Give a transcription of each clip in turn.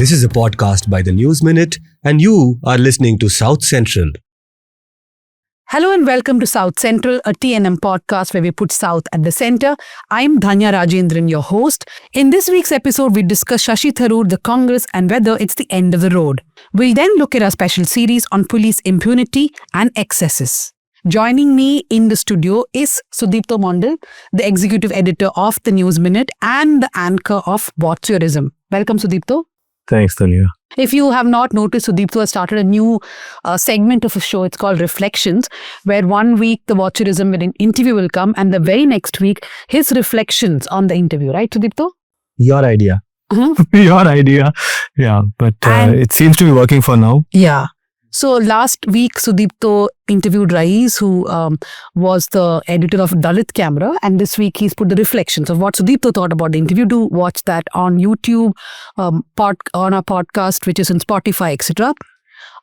This is a podcast by the News Minute, and you are listening to South Central. Hello and welcome to South Central, a TNM podcast where we put South at the center. I'm Dhanya Rajendran, your host. In this week's episode, we discuss Shashi Tharoor, the Congress, and whether it's the end of the road. We'll then look at our special series on police impunity and excesses. Joining me in the studio is Sudipto Mondal, the executive editor of the News Minute and the anchor of Watcherism. Welcome, Sudipto. Thanks, Dhanya. If you have not noticed, Sudipto has started a new segment of a show. It's called Reflections, where 1 week the Watcherism with an interview will come and the very next week his reflections on the interview. Right, Sudipto? Your idea. Uh-huh. Your idea. Yeah, but it seems to be working for now. Yeah. So last week, Sudipto interviewed Rais, who was the editor of Dalit Camera, and this week he's put the reflections of what Sudipto thought about the interview. Do watch that on YouTube, on our podcast, which is on Spotify, etc.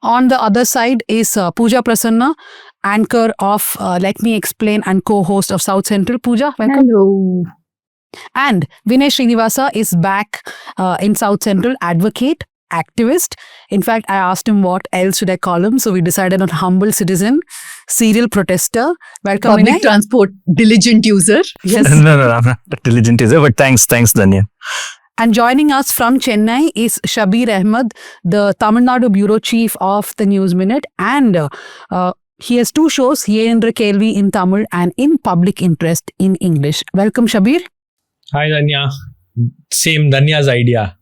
On the other side is Pooja Prasanna, anchor of Let Me Explain and co-host of South Central. Pooja, welcome. Hello. And Vinay Srinivasa is back in South Central, advocate, activist. In fact, I asked him what else should I call him. So we decided on humble citizen, serial protester. Welcome, Public Vinay. transport diligent user. Yes. No, I'm not a diligent user, but thanks, Dhanya. And joining us from Chennai is Shabbir Ahmed, the Tamil Nadu bureau chief of the News Minute. And he has two shows, Yendra Kelvi in Tamil and In Public Interest in English. Welcome, Shabbir. Hi, Dhanya. Same Dhanya's idea.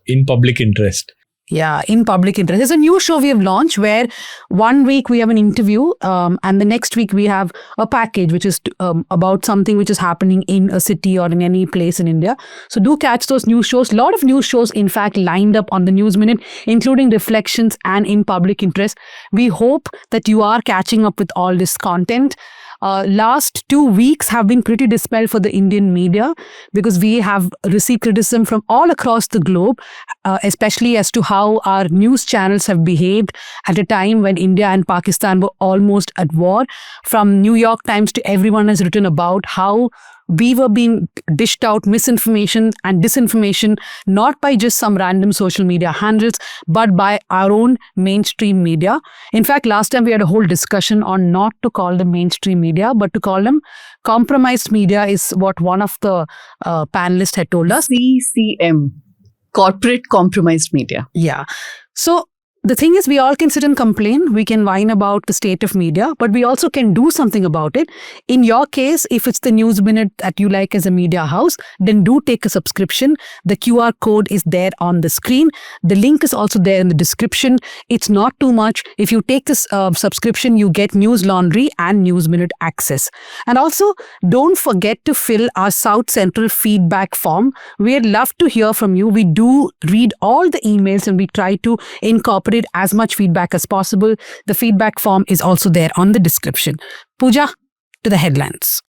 In public interest. Yeah, In Public Interest. There's a new show we have launched where 1 week we have an interview and the next week we have a package which is about something which is happening in a city or in any place in India. So do catch those new shows. A lot of new shows, in fact, lined up on the News Minute, including Reflections and In Public Interest. We hope that you are catching up with all this content. Last 2 weeks have been pretty dispelled for the Indian media because we have received criticism from all across the globe, especially as to how our news channels have behaved at a time when India and Pakistan were almost at war. From New York Times to everyone has written about how we were being dished out misinformation and disinformation, not by just some random social media handles, but by our own mainstream media. In fact, last time we had a whole discussion on not to call them mainstream media, but to call them compromised media is what one of the panelists had told us. CCM. Corporate compromised media. Yeah. So the thing is, we all can sit and complain. We can whine about the state of media, but we also can do something about it. In your case, if it's the News Minute that you like as a media house, then do take a subscription. The QR code is there on the screen. The link is also there in the description. It's not too much. If you take this subscription, you get Newslaundry and News Minute access. And also, don't forget to fill our South Central feedback form. We'd love to hear from you. We do read all the emails and we try to incorporate as much feedback as possible. The feedback form is also there on the description. Pooja, to the headlines.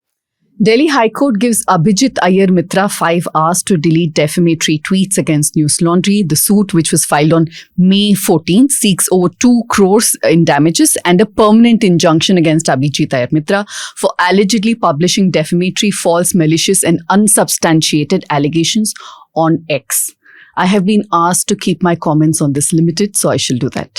Delhi High Court gives Abhijit Iyer Mitra 5 hours to delete defamatory tweets against Newslaundry. The suit, which was filed on May 14th, seeks over 2 crores in damages and a permanent injunction against Abhijit Iyer Mitra for allegedly publishing defamatory, false, malicious and unsubstantiated allegations on X. I have been asked to keep my comments on this limited, so I shall do that.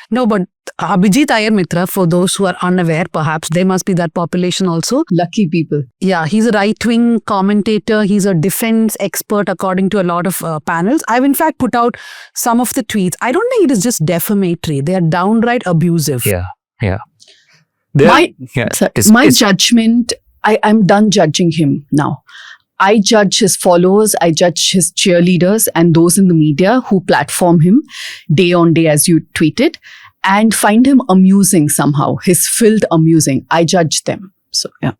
No, but Abhijit Iyer Mitra, for those who are unaware, perhaps there must be that population also. Lucky people. Yeah, he's a right-wing commentator. He's a defense expert, according to a lot of panels. I've in fact put out some of the tweets. I don't think it is just defamatory. They are downright abusive. Yeah. My judgment, I'm done judging him now. I judge his followers, I judge his cheerleaders and those in the media who platform him day on day, as you tweeted, and find him amusing somehow. His filth amusing. I judge them. So, yeah.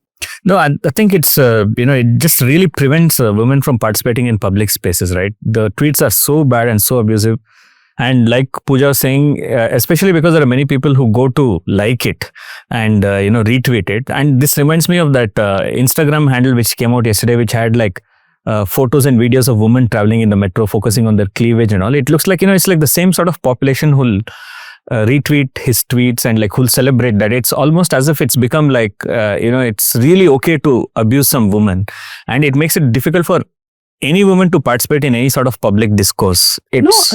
No, I think it's, it just really prevents women from participating in public spaces, right? The tweets are so bad and so abusive. And like Pooja was saying, especially because there are many people who go to like it and, retweet it. And this reminds me of that Instagram handle which came out yesterday, which had like photos and videos of women traveling in the metro, focusing on their cleavage and all. It looks like, it's like the same sort of population who'll retweet his tweets and like who'll celebrate that. It's almost as if it's become like, it's really okay to abuse some woman. And it makes it difficult for any woman to participate in any sort of public discourse. It's,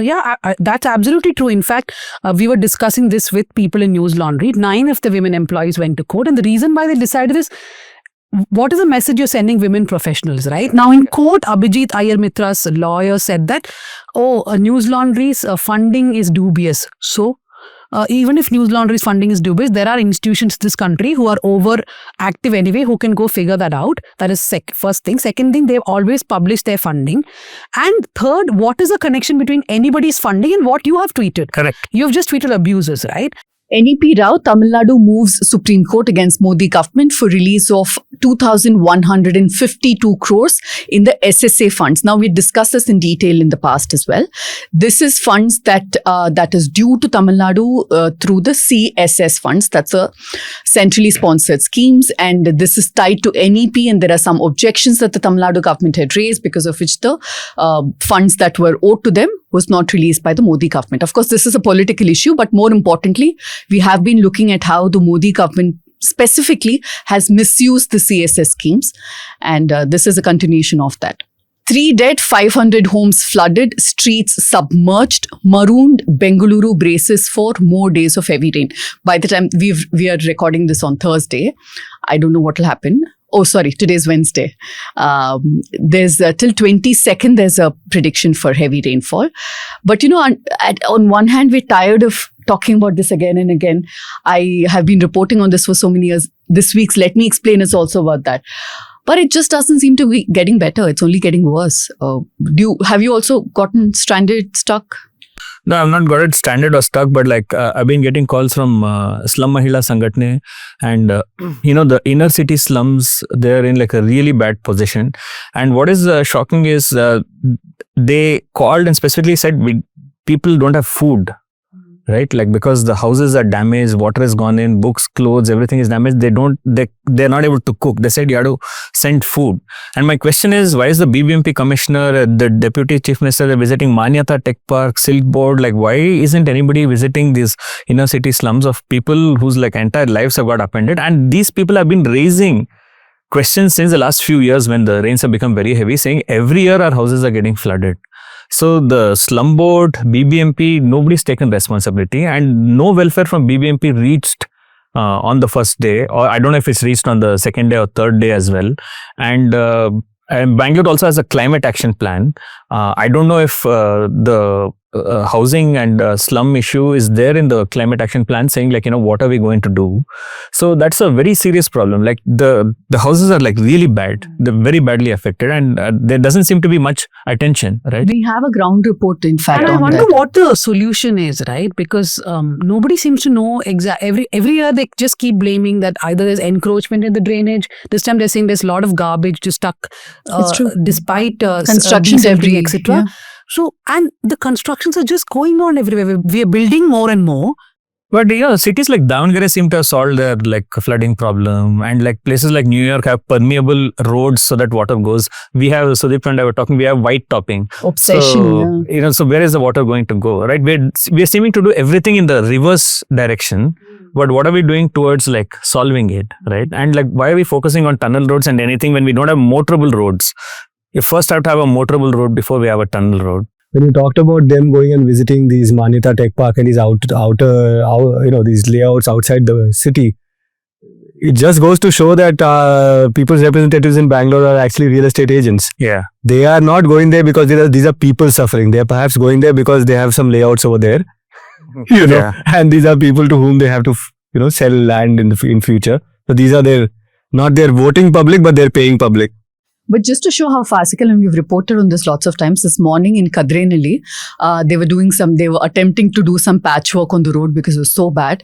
That's absolutely true. In fact, we were discussing this with people in Newslaundry. 9 of the women employees went to court, and the reason why they decided this, what is the message you're sending women professionals, right? Now in court, Abhijit Iyer Mitra's lawyer said that, Newslaundry's funding is dubious. So, even if Newslaundry's funding is dubious, there are institutions in this country who are overactive anyway, who can go figure that out. That is first thing. Second thing, they've always published their funding. And third, what is the connection between anybody's funding and what you have tweeted? correct. You've just tweeted abuses, right? NEP Rao, Tamil Nadu moves Supreme Court against Modi government for release of 2,152 crores in the SSA funds. Now, we discussed this in detail in the past as well. This is funds that is due to Tamil Nadu through the CSS funds. That's a centrally sponsored schemes, and this is tied to NEP, and there are some objections that the Tamil Nadu government had raised, because of which the funds that were owed to them was not released by the Modi government. Of course, this is a political issue, but more importantly, we have been looking at how the Modi government specifically has misused the CSS schemes, and this is a continuation of that. 3 dead, 500 homes flooded, streets submerged, marooned. Bengaluru braces for more days of heavy rain. By the time we are recording this on Thursday, I don't know what will happen. Oh, sorry, today's Wednesday. There's till 22nd, there's a prediction for heavy rainfall. But, on one hand, we're tired of talking about this again and again. I have been reporting on this for so many years. This week's Let Me Explain is also about that. But it just doesn't seem to be getting better. It's only getting worse. Have you also gotten stranded, stuck? No, I've not got it stranded or stuck, but I've been getting calls from Slum Mahila Sangatne, and the inner city slums, they're in a really bad position. And what is shocking is they called and specifically said people don't have food. Right, because the houses are damaged, water has gone in, books, clothes, everything is damaged. They're not able to cook. They said you have to send food. And my question is, why is the BBMP commissioner, the deputy chief minister visiting Manyata Tech Park, Silk Board? Why isn't anybody visiting these inner city slums of people whose entire lives have got upended? And these people have been raising questions since the last few years when the rains have become very heavy, saying every year our houses are getting flooded. So the slum board, BBMP, nobody's taken responsibility, and no welfare from BBMP reached on the first day, or I don't know if it's reached on the second day or third day as well. And Bangalore also has a climate action plan. I don't know if the housing and slum issue is there in the climate action plan, saying what are we going to do? So that's a very serious problem. The houses are really bad. They're very badly affected, and there doesn't seem to be much attention, right? We have a ground report, in fact, And I on wonder that. what the solution is, right? Because nobody seems to know exactly. Every year they just keep blaming that either there's encroachment in the drainage. This time they're saying there's a lot of garbage just stuck, It's true. despite Construction debris, etc. yeah. So, and the constructions are just going on everywhere. We are building more and more. But cities like Davangere seem to have solved their flooding problem, and places like New York have permeable roads so that water goes. We have, Sudipto and I were talking, we have white topping. Obsession, So, so where is the water going to go, right? We're seeming to do everything in the reverse direction. But what are we doing towards solving it, right? And why are we focusing on tunnel roads and anything when we don't have motorable roads? You first have to have a motorable road before we have a tunnel road. When you talked about them going and visiting these Manyata Tech Park and these these layouts outside the city, it just goes to show that people's representatives in Bangalore are actually real estate agents. Yeah. They are not going there because these are people suffering. They are perhaps going there because they have some layouts over there, Yeah. and these are people to whom they have to, sell land in future. So these are not their voting public, but their paying public. But just to show how farcical, and we've reported on this lots of times, this morning in Kadrenali, they were attempting to do some patchwork on the road because it was so bad,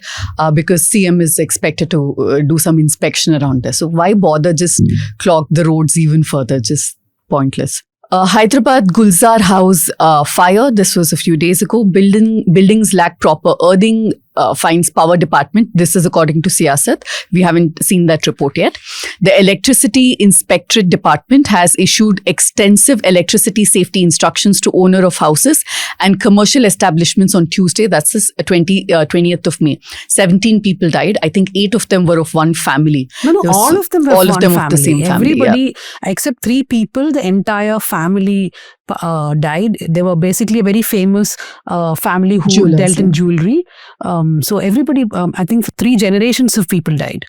because CM is expected to do some inspection around there. So why bother just clog the roads even further? Just pointless. Hyderabad Gulzar House fire. This was a few days ago. Buildings lack proper earthing. finds power department. This is according to Siyasat. We haven't seen that report yet. The Electricity Inspectorate Department has issued extensive electricity safety instructions to owner of houses and commercial establishments on Tuesday. That's this 20th of May. 17 people died. I think 8 of them were of one family. No, all of them were all of of them one of the same family. Everybody except 3 people, the entire family died. They were basically a very famous family who Jewelers, dealt in jewelry. So everybody, I think 3 generations of people died.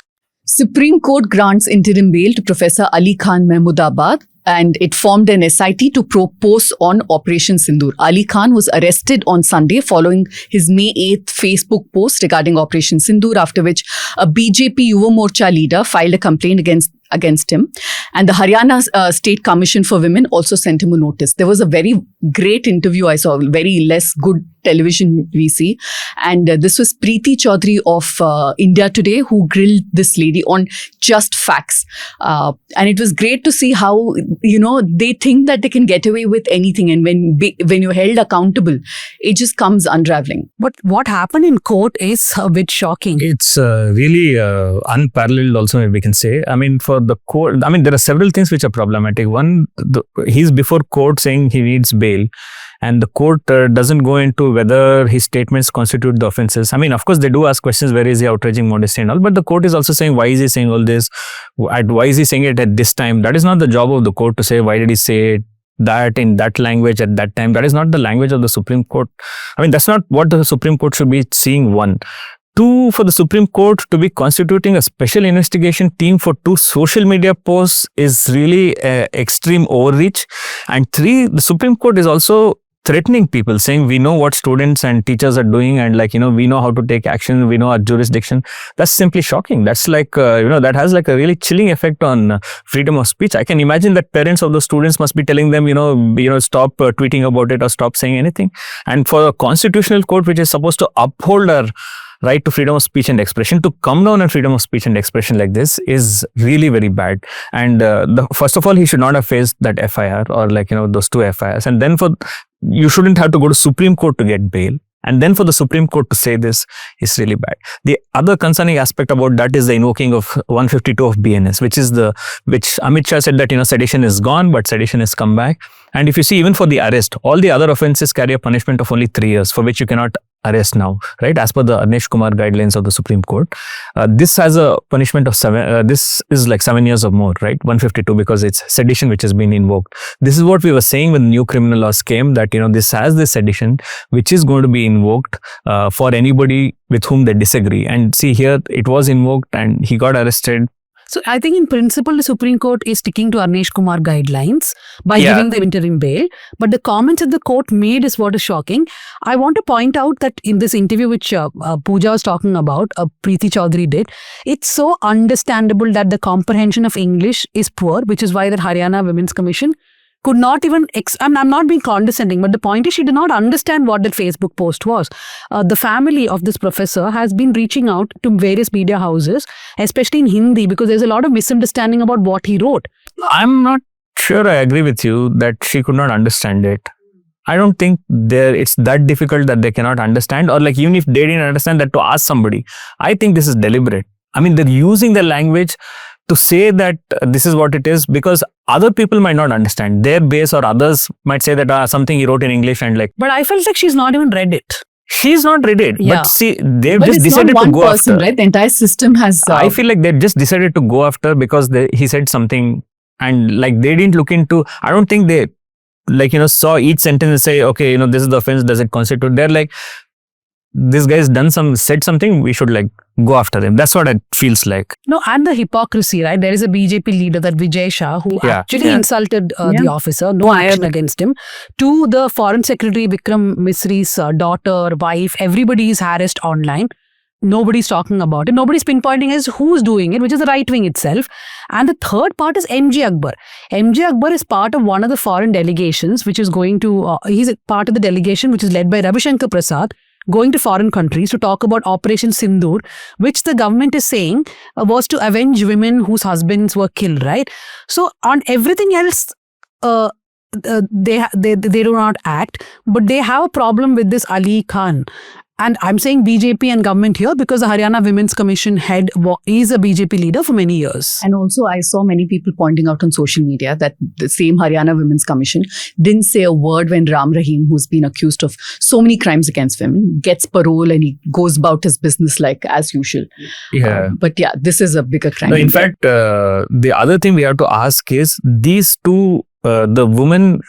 Supreme Court grants interim bail to Professor Ali Khan Mahmoodabad, and it formed an SIT to propose on Operation Sindoor. Ali Khan was arrested on Sunday following his May 8th Facebook post regarding Operation Sindoor, after which a BJP Yuva Morcha leader filed a complaint against him. And the Haryana State Commission for Women also sent him a notice. There was a very great interview I saw, very less good television we see. And this was Preeti Chaudhary of India Today who grilled this lady on just facts. And it was great to see how, they think that they can get away with anything. And when you're held accountable, it just comes unraveling. But what happened in court is a bit shocking. It's really unparalleled also, we can say. I mean, for the court, there are several things which are problematic. One, he's before court saying he needs bail. And the court doesn't go into whether his statements constitute the offences. I mean, of course, they do ask questions, where is he outraging modesty and all, but the court is also saying, why is he saying all this? Why is he saying it at this time? That is not the job of the court to say, why did he say that in that language at that time? That is not the language of the Supreme Court. I mean, that's not what the Supreme Court should be seeing, 1. 2, for the Supreme Court to be constituting a special investigation team for 2 social media posts is really extreme overreach. And 3, the Supreme Court is also threatening people, saying we know what students and teachers are doing, and we know how to take action, we know our jurisdiction. That's simply shocking. That's that has a really chilling effect on freedom of speech. I can imagine that parents of the students must be telling them, stop tweeting about it or stop saying anything. And for a constitutional court, which is supposed to uphold our right to freedom of speech and expression, to come down on freedom of speech and expression like this is really very bad. And first of all, he should not have faced that FIR or those 2 FIRs. And then you shouldn't have to go to Supreme Court to get bail. And then for the Supreme Court to say this is really bad. The other concerning aspect about that is the invoking of 152 of BNS, which Amit Shah said that, sedition is gone, but sedition has come back. And if you see, even for the arrest, all the other offences carry a punishment of only 3 years, for which you cannot arrest now, right? As per the Arnesh Kumar guidelines of the Supreme Court. This has a punishment of 7, this is 7 years or more, right? 152, because it's sedition which has been invoked. This is what we were saying when new criminal laws came, that, this has this sedition which is going to be invoked for anybody with whom they disagree. And see here, it was invoked and he got arrested. So I think in principle, the Supreme Court is sticking to Arnesh Kumar guidelines by giving the interim bail. But the comments that the court made is what is shocking. I want to point out that in this interview which Pooja was talking about, Preeti Chaudhary did, it's so understandable that the comprehension of English is poor, which is why that Haryana Women's Commission could not even, I'm not being condescending, but the point is she did not understand what that Facebook post was. The family of this professor has been reaching out to various media houses, especially in Hindi, because there's a lot of misunderstanding about what he wrote. I'm not sure I agree with you that she could not understand it. I don't think it's that difficult that they cannot understand, or even if they didn't understand that, to ask somebody. I think this is deliberate. I mean, they're using the language to say that this is what it is, because other people might not understand. Their base or others might say that something he wrote in English and But I felt like she's not even read it. She's not read it. Yeah. But see, they've just decided to go after. Right? The entire system has... I feel like they've just decided to go after because he said something, and they didn't look into... I don't think they saw each sentence and say, okay, this is the offense, does it constitute? They're like, this guy's said something, we should go after him. That's what it feels like. No, and the hypocrisy, right? There is a BJP leader, that Vijay Shah, who actually insulted the officer. No action against him. To the Foreign Secretary Vikram Misri's daughter, wife, everybody is harassed online. Nobody's talking about it. Nobody's pinpointing as who's doing it, which is the right wing itself. And the third part is MJ Akbar. MJ Akbar is part of one of the foreign delegations, which is going to, he's a part of the delegation which is led by Ravi Shankar Prasad, going to foreign countries to talk about Operation Sindoor, which the government is saying was to avenge women whose husbands were killed, right? So on everything else, they do not act, but they have a problem with this Ali Khan. And I'm saying BJP and government here because the Haryana Women's Commission head is a BJP leader for many years. And also, I saw many people pointing out on social media that the same Haryana Women's Commission didn't say a word when Ram Rahim, who's been accused of so many crimes against women, gets parole and he goes about his business like as usual. Yeah. But yeah, this is a bigger crime. No, in fact, the other thing we have to ask is these two, the women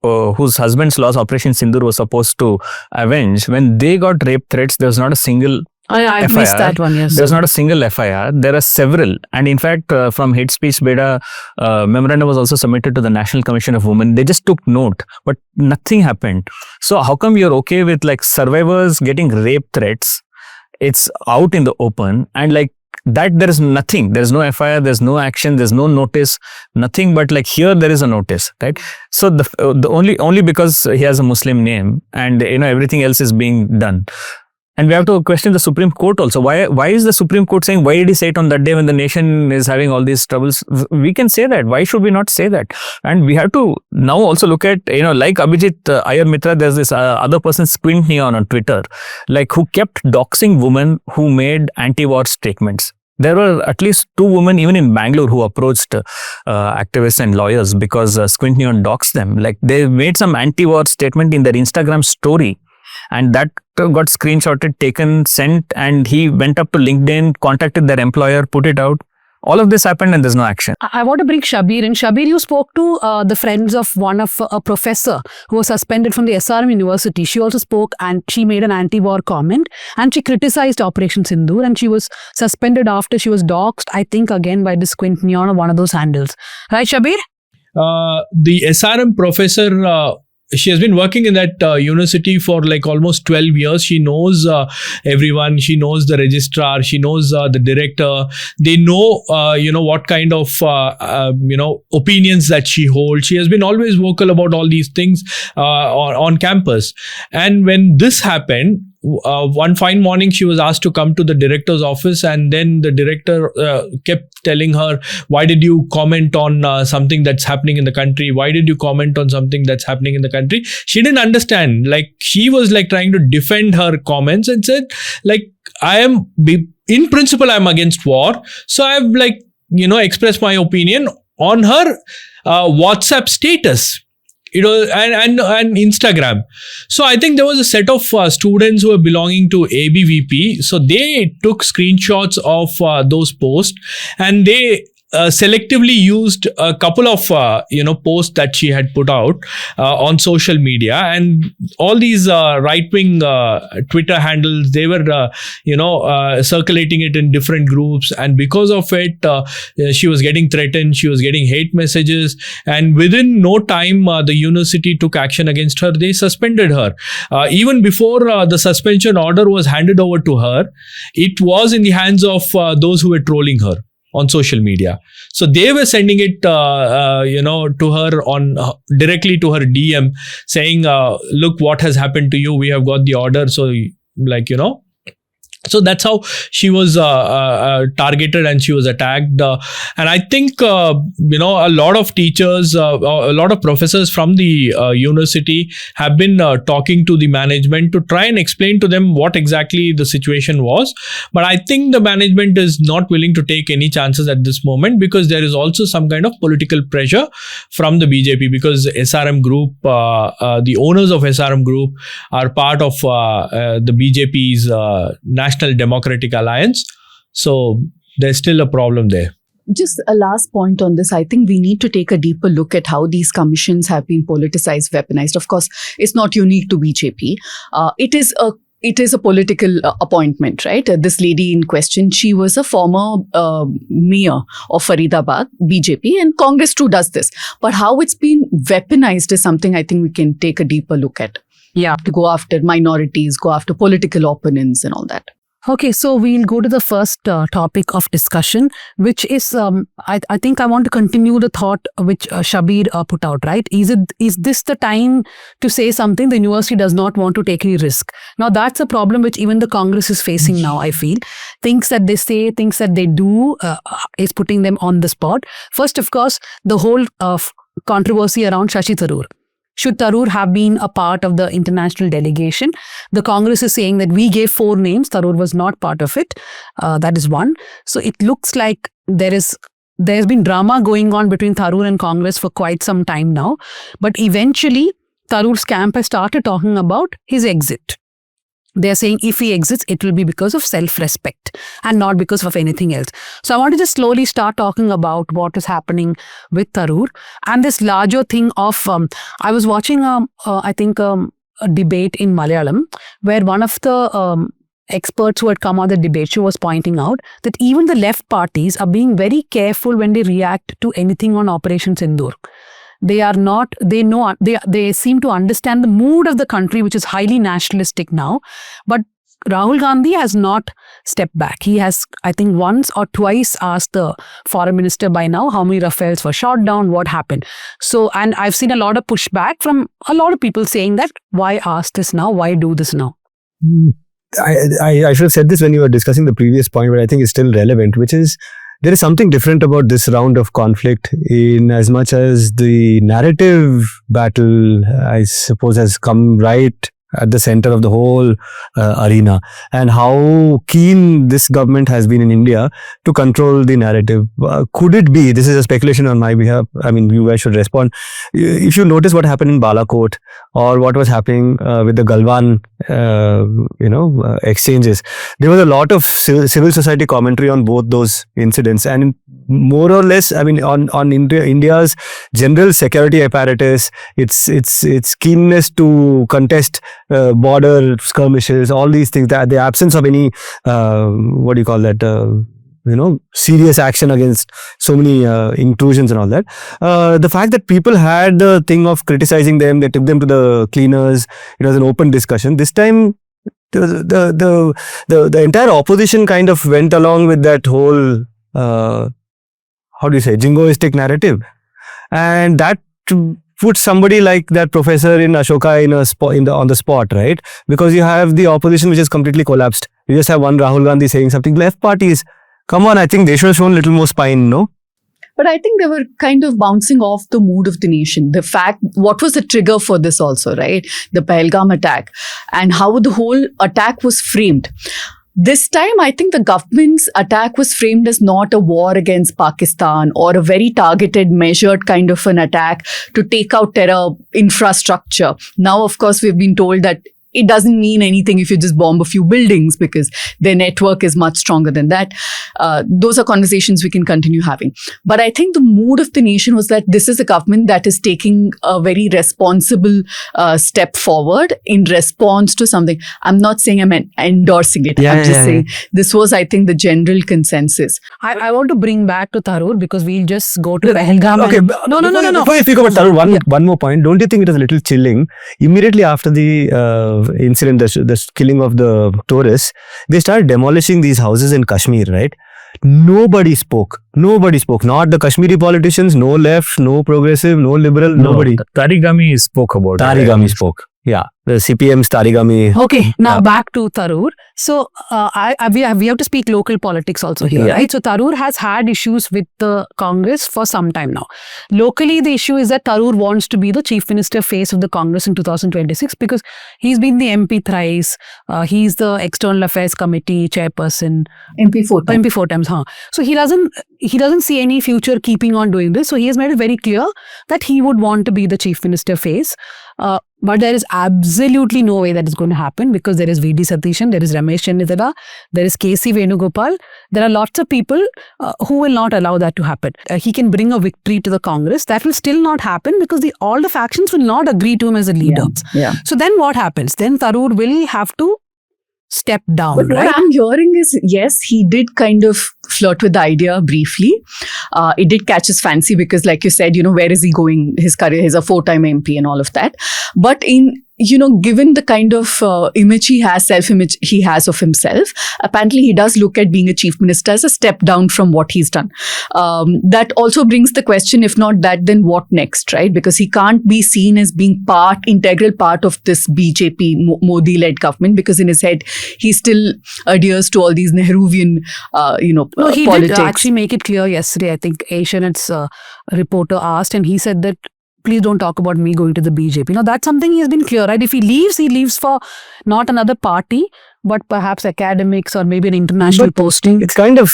whose husband's lost Operation Sindoor was supposed to avenge, when they got rape threats, there was not a single I FIR. missed that one, yes. There's not a single FIR. There are several. And in fact, from hate speech beta, memorandum was also submitted to the National Commission of Women. They just took note, but nothing happened. So how come you're okay with like survivors getting rape threats? It's out in the open, and like that there is nothing. There's no FIR, there's no action, there's no notice, nothing. But like here there is a notice, right? So the only because he has a Muslim name, and everything else is being done. And we have to question the Supreme Court also. Why is the Supreme Court saying, why did he say it on that day when the nation is having all these troubles? We can say that. Why should we not say that? And we have to now also look at, like Abhijit Iyer Mitra, there's this other person, Squint Neon on Twitter, like who kept doxing women who made anti-war statements. There were at least 2 women even in Bangalore who approached activists and lawyers because Squint Neon doxed them. Like they made some anti-war statement in their Instagram story. And that got screenshotted, taken, sent, and he went up to LinkedIn, contacted their employer, put it out. All of this happened and there's no action. I want to bring Shabbir in. Shabbir, you spoke to the friends of a professor who was suspended from the SRM University. She also spoke and she made an anti-war comment and she criticized Operation Sindoor, and she was suspended after she was doxed, I think again by the Squint Neon or one of those handles. Right, Shabbir? The SRM professor, she has been working in that university for like almost 12 years. She knows everyone. She knows the registrar. She knows the director. They know, what kind of, opinions that she holds. She has been always vocal about all these things on campus. And when this happened, one fine morning, she was asked to come to the director's office, and then the director kept telling her, why did you comment on something that's happening in the country? Why did you comment on something that's happening in the country? She didn't understand. Like, she was like trying to defend her comments and said, like, in principle, I'm against war. So I've expressed my opinion on her WhatsApp status. And Instagram. So I think there was a set of students who were belonging to ABVP. So they took screenshots of those posts, and they selectively used a couple of posts that she had put out on social media, and all these right-wing Twitter handles, they were circulating it in different groups, and because of it she was getting threatened, she was getting hate messages, and within no time the university took action against her. They suspended her. Even before the suspension order was handed over to her, it was in the hands of those who were trolling her on social media. So they were sending it, to her directly to her DM, saying, look what has happened to you. We have got the order. So so that's how she was targeted and she was attacked. And I think, a lot of teachers, a lot of professors from the university have been talking to the management to try and explain to them what exactly the situation was. But I think the management is not willing to take any chances at this moment, because there is also some kind of political pressure from the BJP, because SRM Group, the owners of SRM Group are part of the BJP's National Democratic Alliance. So there's still a problem there. Just a last point on this. I think we need to take a deeper look at how these commissions have been politicized, weaponized. Of course, it's not unique to BJP. It is a political appointment, right? This lady in question, she was a former mayor of Faridabad, BJP, and Congress too does this. But how it's been weaponized is something I think we can take a deeper look at. Yeah. To go after minorities, go after political opponents and all that. Okay, so we'll go to the first topic of discussion, which is, I think I want to continue the thought which Shabbir put out, right? Is this the time to say something? The university does not want to take any risk. Now, that's a problem which even the Congress is facing now, I feel. Things that they say, things that they do is putting them on the spot. First, of course, the whole controversy around Shashi Tharoor. should Tharoor have been a part of the international delegation? The Congress is saying that we gave 4 names. Tharoor was not part of it. That is one. So it looks like there's been drama going on between Tharoor and Congress for quite some time now. But eventually, Tharoor's camp has started talking about his exit. They're saying if he exits, it will be because of self-respect and not because of anything else. So I want to just slowly start talking about what is happening with Tharoor and this larger thing of, I was watching, a debate in Malayalam where one of the experts who had come on the debate show was pointing out that even the left parties are being very careful when they react to anything on Operation Sindoor. They seem to understand the mood of the country, which is highly nationalistic now. But Rahul Gandhi has not stepped back. He has, I think, once or twice asked the foreign minister by now how many Rafales were shot down, what happened. So, and I've seen a lot of pushback from a lot of people saying that, why ask this now? Why do this now? I should have said this when you were discussing the previous point, but I think it's still relevant, which is there is something different about this round of conflict in as much as the narrative battle, I suppose, has come right at the center of the whole arena, and how keen this government has been in India to control the narrative. Could it be, this is a speculation on my behalf, I mean, you guys should respond. If you notice what happened in Balakot or what was happening with the Galwan, exchanges, there was a lot of civil society commentary on both those incidents, and more or less, I mean, on India's general security apparatus, its keenness to contest border skirmishes, all these things, that the absence of any serious action against so many intrusions and all that. The fact that people had the thing of criticizing them, they took them to the cleaners, it was an open discussion. This time, the entire opposition kind of went along with that whole jingoistic narrative, and that put somebody like that professor in Ashoka on the spot, right? Because you have the opposition which is completely collapsed. You just have one Rahul Gandhi saying something. Left parties, come on, I think they should have shown a little more spine, no? But I think they were kind of bouncing off the mood of the nation. The fact, what was the trigger for this also, right? The Pahalgam attack, and how the whole attack was framed. This time, I think the government's attack was framed as not a war against Pakistan or a very targeted, measured kind of an attack to take out terror infrastructure. Now, of course, we've been told that it doesn't mean anything if you just bomb a few buildings because their network is much stronger than that. Those are conversations we can continue having. But I think the mood of the nation was that this is a government that is taking a very responsible step forward in response to something. I'm not saying I'm endorsing it. I'm just saying this was, I think, the general consensus. I want to bring back to Tharoor because we'll just go to Pahalgam. Okay. No. Before you speak about Tharoor, one more point. Don't you think it was a little chilling? Immediately after the incident, the killing of the tourists, they started demolishing these houses in Kashmir, right? Nobody spoke. Not the Kashmiri politicians, no left, no progressive, no liberal, nobody. Tarigami spoke about it. Tarigami spoke. Yeah, the CPM's Tarigami. Okay, now back to Tharoor. So, we have to speak local politics also here, right? So, Tharoor has had issues with the Congress for some time now. Locally, the issue is that Tharoor wants to be the Chief Minister face of the Congress in 2026 because he's been the MP thrice. He's the External Affairs Committee chairperson. MP 4 times. So, he doesn't see any future keeping on doing this. So, he has made it very clear that he would want to be the Chief Minister face. But there is absolutely no way that is going to happen because there is VD Satheesan, there is Ramesh Chennithala, there is KC Venugopal. There are lots of people who will not allow that to happen. He can bring a victory to the Congress. That will still not happen because all the factions will not agree to him as a leader. Yeah. So then what happens? Then Tharoor will have to step down, but right? What I'm hearing is, yes, he did kind of flirt with the idea briefly. It did catch his fancy because, like you said, where is he going? His career, he's a 4-time MP and all of that. But given the kind of image he has, self-image he has of himself, apparently he does look at being a chief minister as a step down from what he's done. That also brings the question, if not that, then what next, right? Because he can't be seen as being integral part of this BJP Modi-led government because in his head, he still adheres to all these Nehruvian, No, he politics. did actually make it clear yesterday. I think Asianet's reporter asked and he said that please don't talk about me going to the BJP. Now, that's something he has been clear, right? If he leaves for not another party, but perhaps academics or maybe an international But posting. It's kind of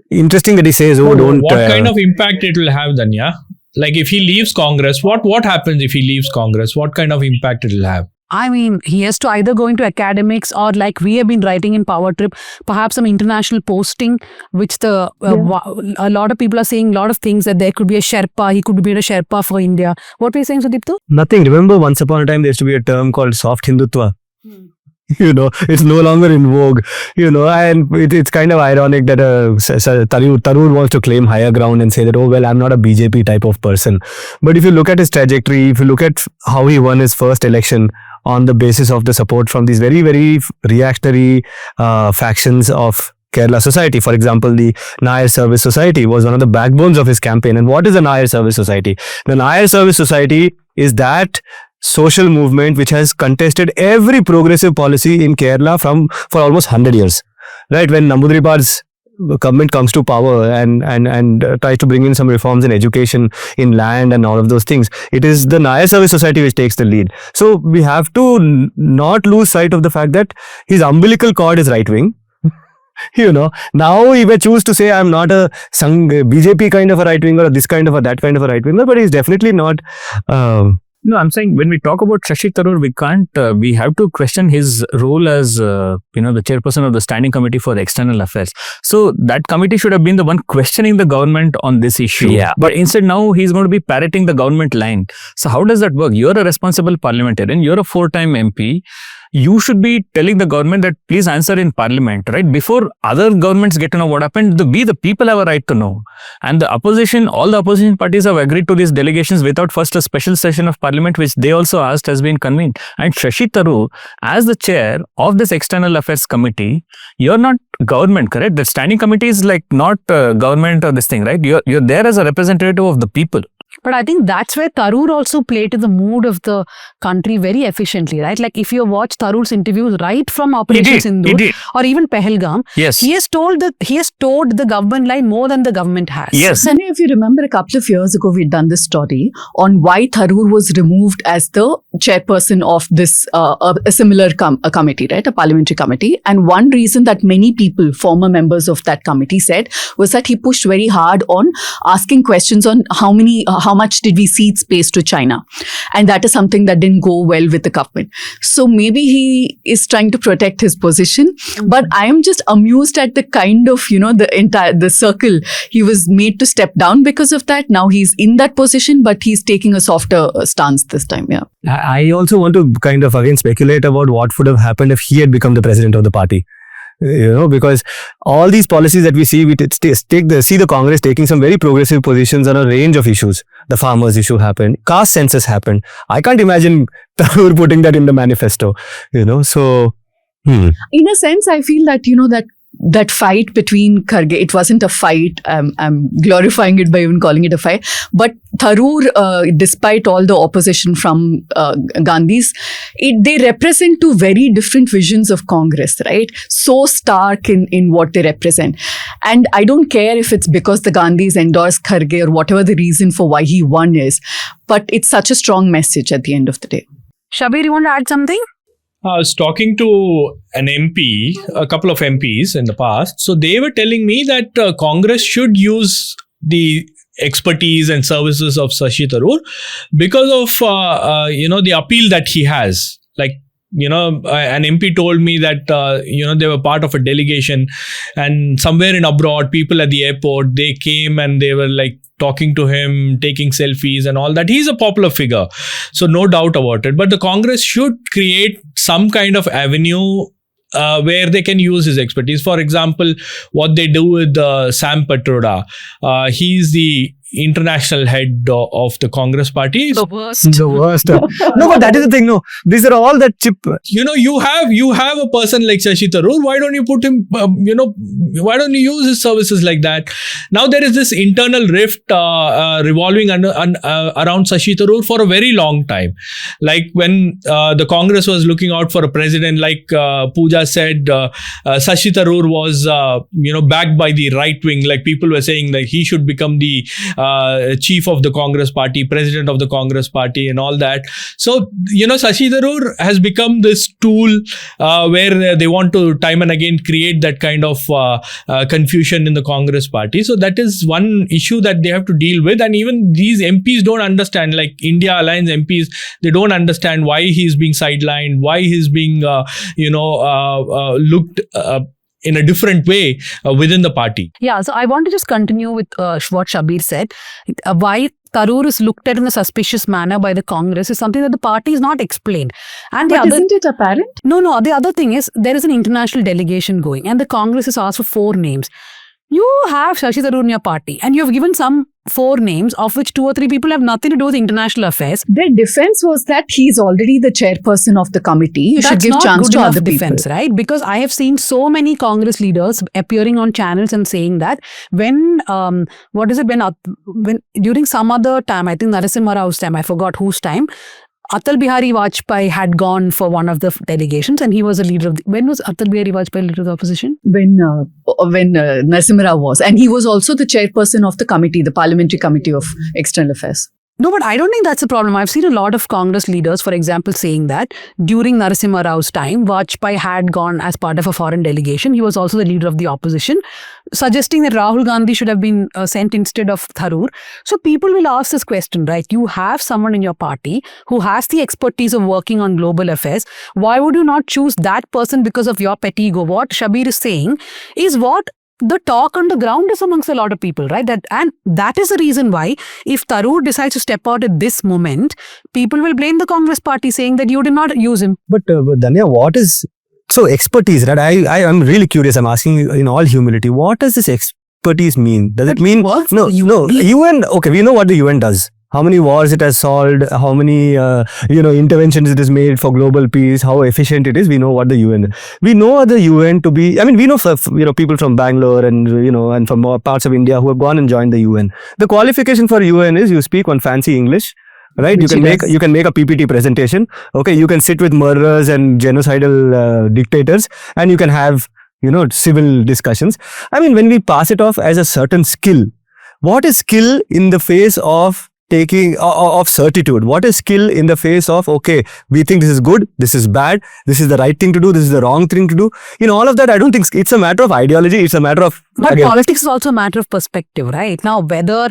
interesting that he says, "Oh, don't." What kind of impact it will have, Dhanya? Like if he leaves Congress, what happens if he leaves Congress? What kind of impact it will have? I mean, he has to either go into academics or, like we have been writing in Power Trip, perhaps some international posting, which a lot of people are saying a lot of things, that there could be a Sherpa, he could be a Sherpa for India. What were you saying, Sudipto? Nothing. Remember, once upon a time, there used to be a term called soft Hindutva. It's no longer in vogue, and it's kind of ironic that Tharoor wants to claim higher ground and say that, oh, well, I'm not a BJP type of person. But if you look at his trajectory, if you look at how he won his first election on the basis of the support from these very, very reactionary factions of Kerala society. For example, the Nair Service Society was one of the backbones of his campaign. And what is the Nair Service Society? The Nair Service Society is that social movement which has contested every progressive policy in Kerala for almost 100 years. Right? When Nambudiripar's government comes to power and tries to bring in some reforms in education, in land and all of those things, it is the Nair Service Society which takes the lead. So we have to not lose sight of the fact that his umbilical cord is right wing. Now he may choose to say, I'm not a BJP kind of a right winger or this kind of a that kind of a right winger, but he's definitely not. No, I'm saying when we talk about Shashi Tharoor, we have to question his role as, the chairperson of the Standing Committee for External Affairs. So that committee should have been the one questioning the government on this issue. Yeah. But instead now he's going to be parroting the government line. So how does that work? You're a responsible parliamentarian. You're a 4-time MP. You should be telling the government that please answer in parliament, right? Before other governments get to know what happened, we the people have a right to know. And all the opposition parties have agreed to these delegations without first a special session of parliament, which they also asked has been convened. And Shashi Tharoor, as the chair of this external affairs committee, you're not government, correct? The standing committee is like not government or this thing, right? You're there as a representative of the people. But I think that's where Tharoor also played to the mood of the country very efficiently, right? Like if you watch Tharoor's interviews right from Operation Sindoor or even Pahalgam, yes, he has told the government line more than the government has. Yes. And if you remember, a couple of years ago, we'd done this story on why Tharoor was removed as the chairperson of this a similar committee, right? A parliamentary committee. And one reason that many people, former members of that committee, said was that he pushed very hard on asking questions on how much did we cede space to China? And that is something that didn't go well with the government. So maybe he is trying to protect his position. But I am just amused at the kind of, the circle he was made to step down because of that. Now he's in that position, but he's taking a softer stance this time. Yeah. I also want to kind of again speculate about what would have happened if he had become the president of the party. Because all these policies that we see, see the Congress taking some very progressive positions on a range of issues. The farmers issue happened, caste census happened. I can't imagine Tharoor putting that in the manifesto. So. In a sense, I feel that that fight between Kharge, it wasn't a fight. I'm glorifying it by even calling it a fight. But Tharoor, despite all the opposition from Gandhis, they represent two very different visions of Congress, right? So stark in what they represent. And I don't care if it's because the Gandhis endorsed Kharge or whatever the reason for why he won is, but it's such a strong message at the end of the day. Shabbir, you want to add something? I was talking to an MP, a couple of MPs in the past. So they were telling me that Congress should use the expertise and services of Shashi Tharoor because of, the appeal that he has. Like, an MP told me that, they were part of a delegation and somewhere in abroad, people at the airport, they came and they were like talking to him, taking selfies and all that. He's a popular figure. So no doubt about it. But the Congress should create some kind of avenue where they can use his expertise. For example, what they do with Sam Patroda. He's the international head of the Congress party. The worst. No, but that is the thing. No, these are all that chip. You have a person like Shashi Tharoor. Why don't you put him? Why don't you use his services like that? Now there is this internal rift revolving around Shashi Tharoor for a very long time. Like when the Congress was looking out for a president, like Pooja said, Shashi Tharoor was backed by the right wing. Like people were saying that he should become the chief of the Congress party, president of the Congress party and all that. So, Shashi Tharoor has become this tool where they want to time and again create that kind of confusion in the Congress party. So that is one issue that they have to deal with. And even these MPs don't understand, like India Alliance MPs, they don't understand why he's being sidelined, why he's being, looked in a different way within the party. Yeah, so I want to just continue with what Shabbir said. Why Tharoor is looked at in a suspicious manner by the Congress is something that the party is not explained. And Isn't it apparent? No. The other thing is there is an international delegation going and the Congress has asked for 4 names. You have Shashi Tharoor in your party and you have given some 4 names, of which 2 or 3 people have nothing to do with international affairs. Their defense was that he's already the chairperson of the committee. You should give chance to other defense, people. Right? Because I have seen so many Congress leaders appearing on channels and saying that when during some other time, I think Narasimha Rao's time, I forgot whose time, Atal Bihari Vajpayee had gone for one of the delegations and he was a leader of when was Atal Bihari Vajpayee leader of the opposition? When Narasimha Rao was. And he was also the chairperson of the committee, the Parliamentary Committee of External Affairs. No, but I don't think that's a problem. I've seen a lot of Congress leaders, for example, saying that during Narasimha Rao's time, Vajpayee had gone as part of a foreign delegation. He was also the leader of the opposition, suggesting that Rahul Gandhi should have been sent instead of Tharoor. So people will ask this question, right? You have someone in your party who has the expertise of working on global affairs. Why would you not choose that person because of your petty ego? What Shabbir is saying is what the talk on the ground is amongst a lot of people, right? That is the reason why if Tharoor decides to step out at this moment, people will blame the Congress party saying that you did not use him. But Dhanya, what is so expertise? Right? I'm really curious. I'm asking you in all humility. What does this expertise mean? Does it mean no? UN. Okay, we know what the UN does. How many wars it has solved, how many interventions it has made for global peace, how efficient it is. We know what the UN is. We know the UN to be, we know people from Bangalore and and from parts of India who have gone and joined the UN. The qualification for UN is you speak one fancy English, right? You can make a PPT presentation. Okay, you can sit with murderers and genocidal dictators, and you can have civil discussions. When we pass it off as a certain skill, what is skill in the face of of certitude? What is skill in the face of, okay, we think this is good, this is bad, this is the right thing to do, this is the wrong thing to do? In all of that, I don't think it's a matter of ideology, it's a matter of... But politics is also a matter of perspective, right? Now, whether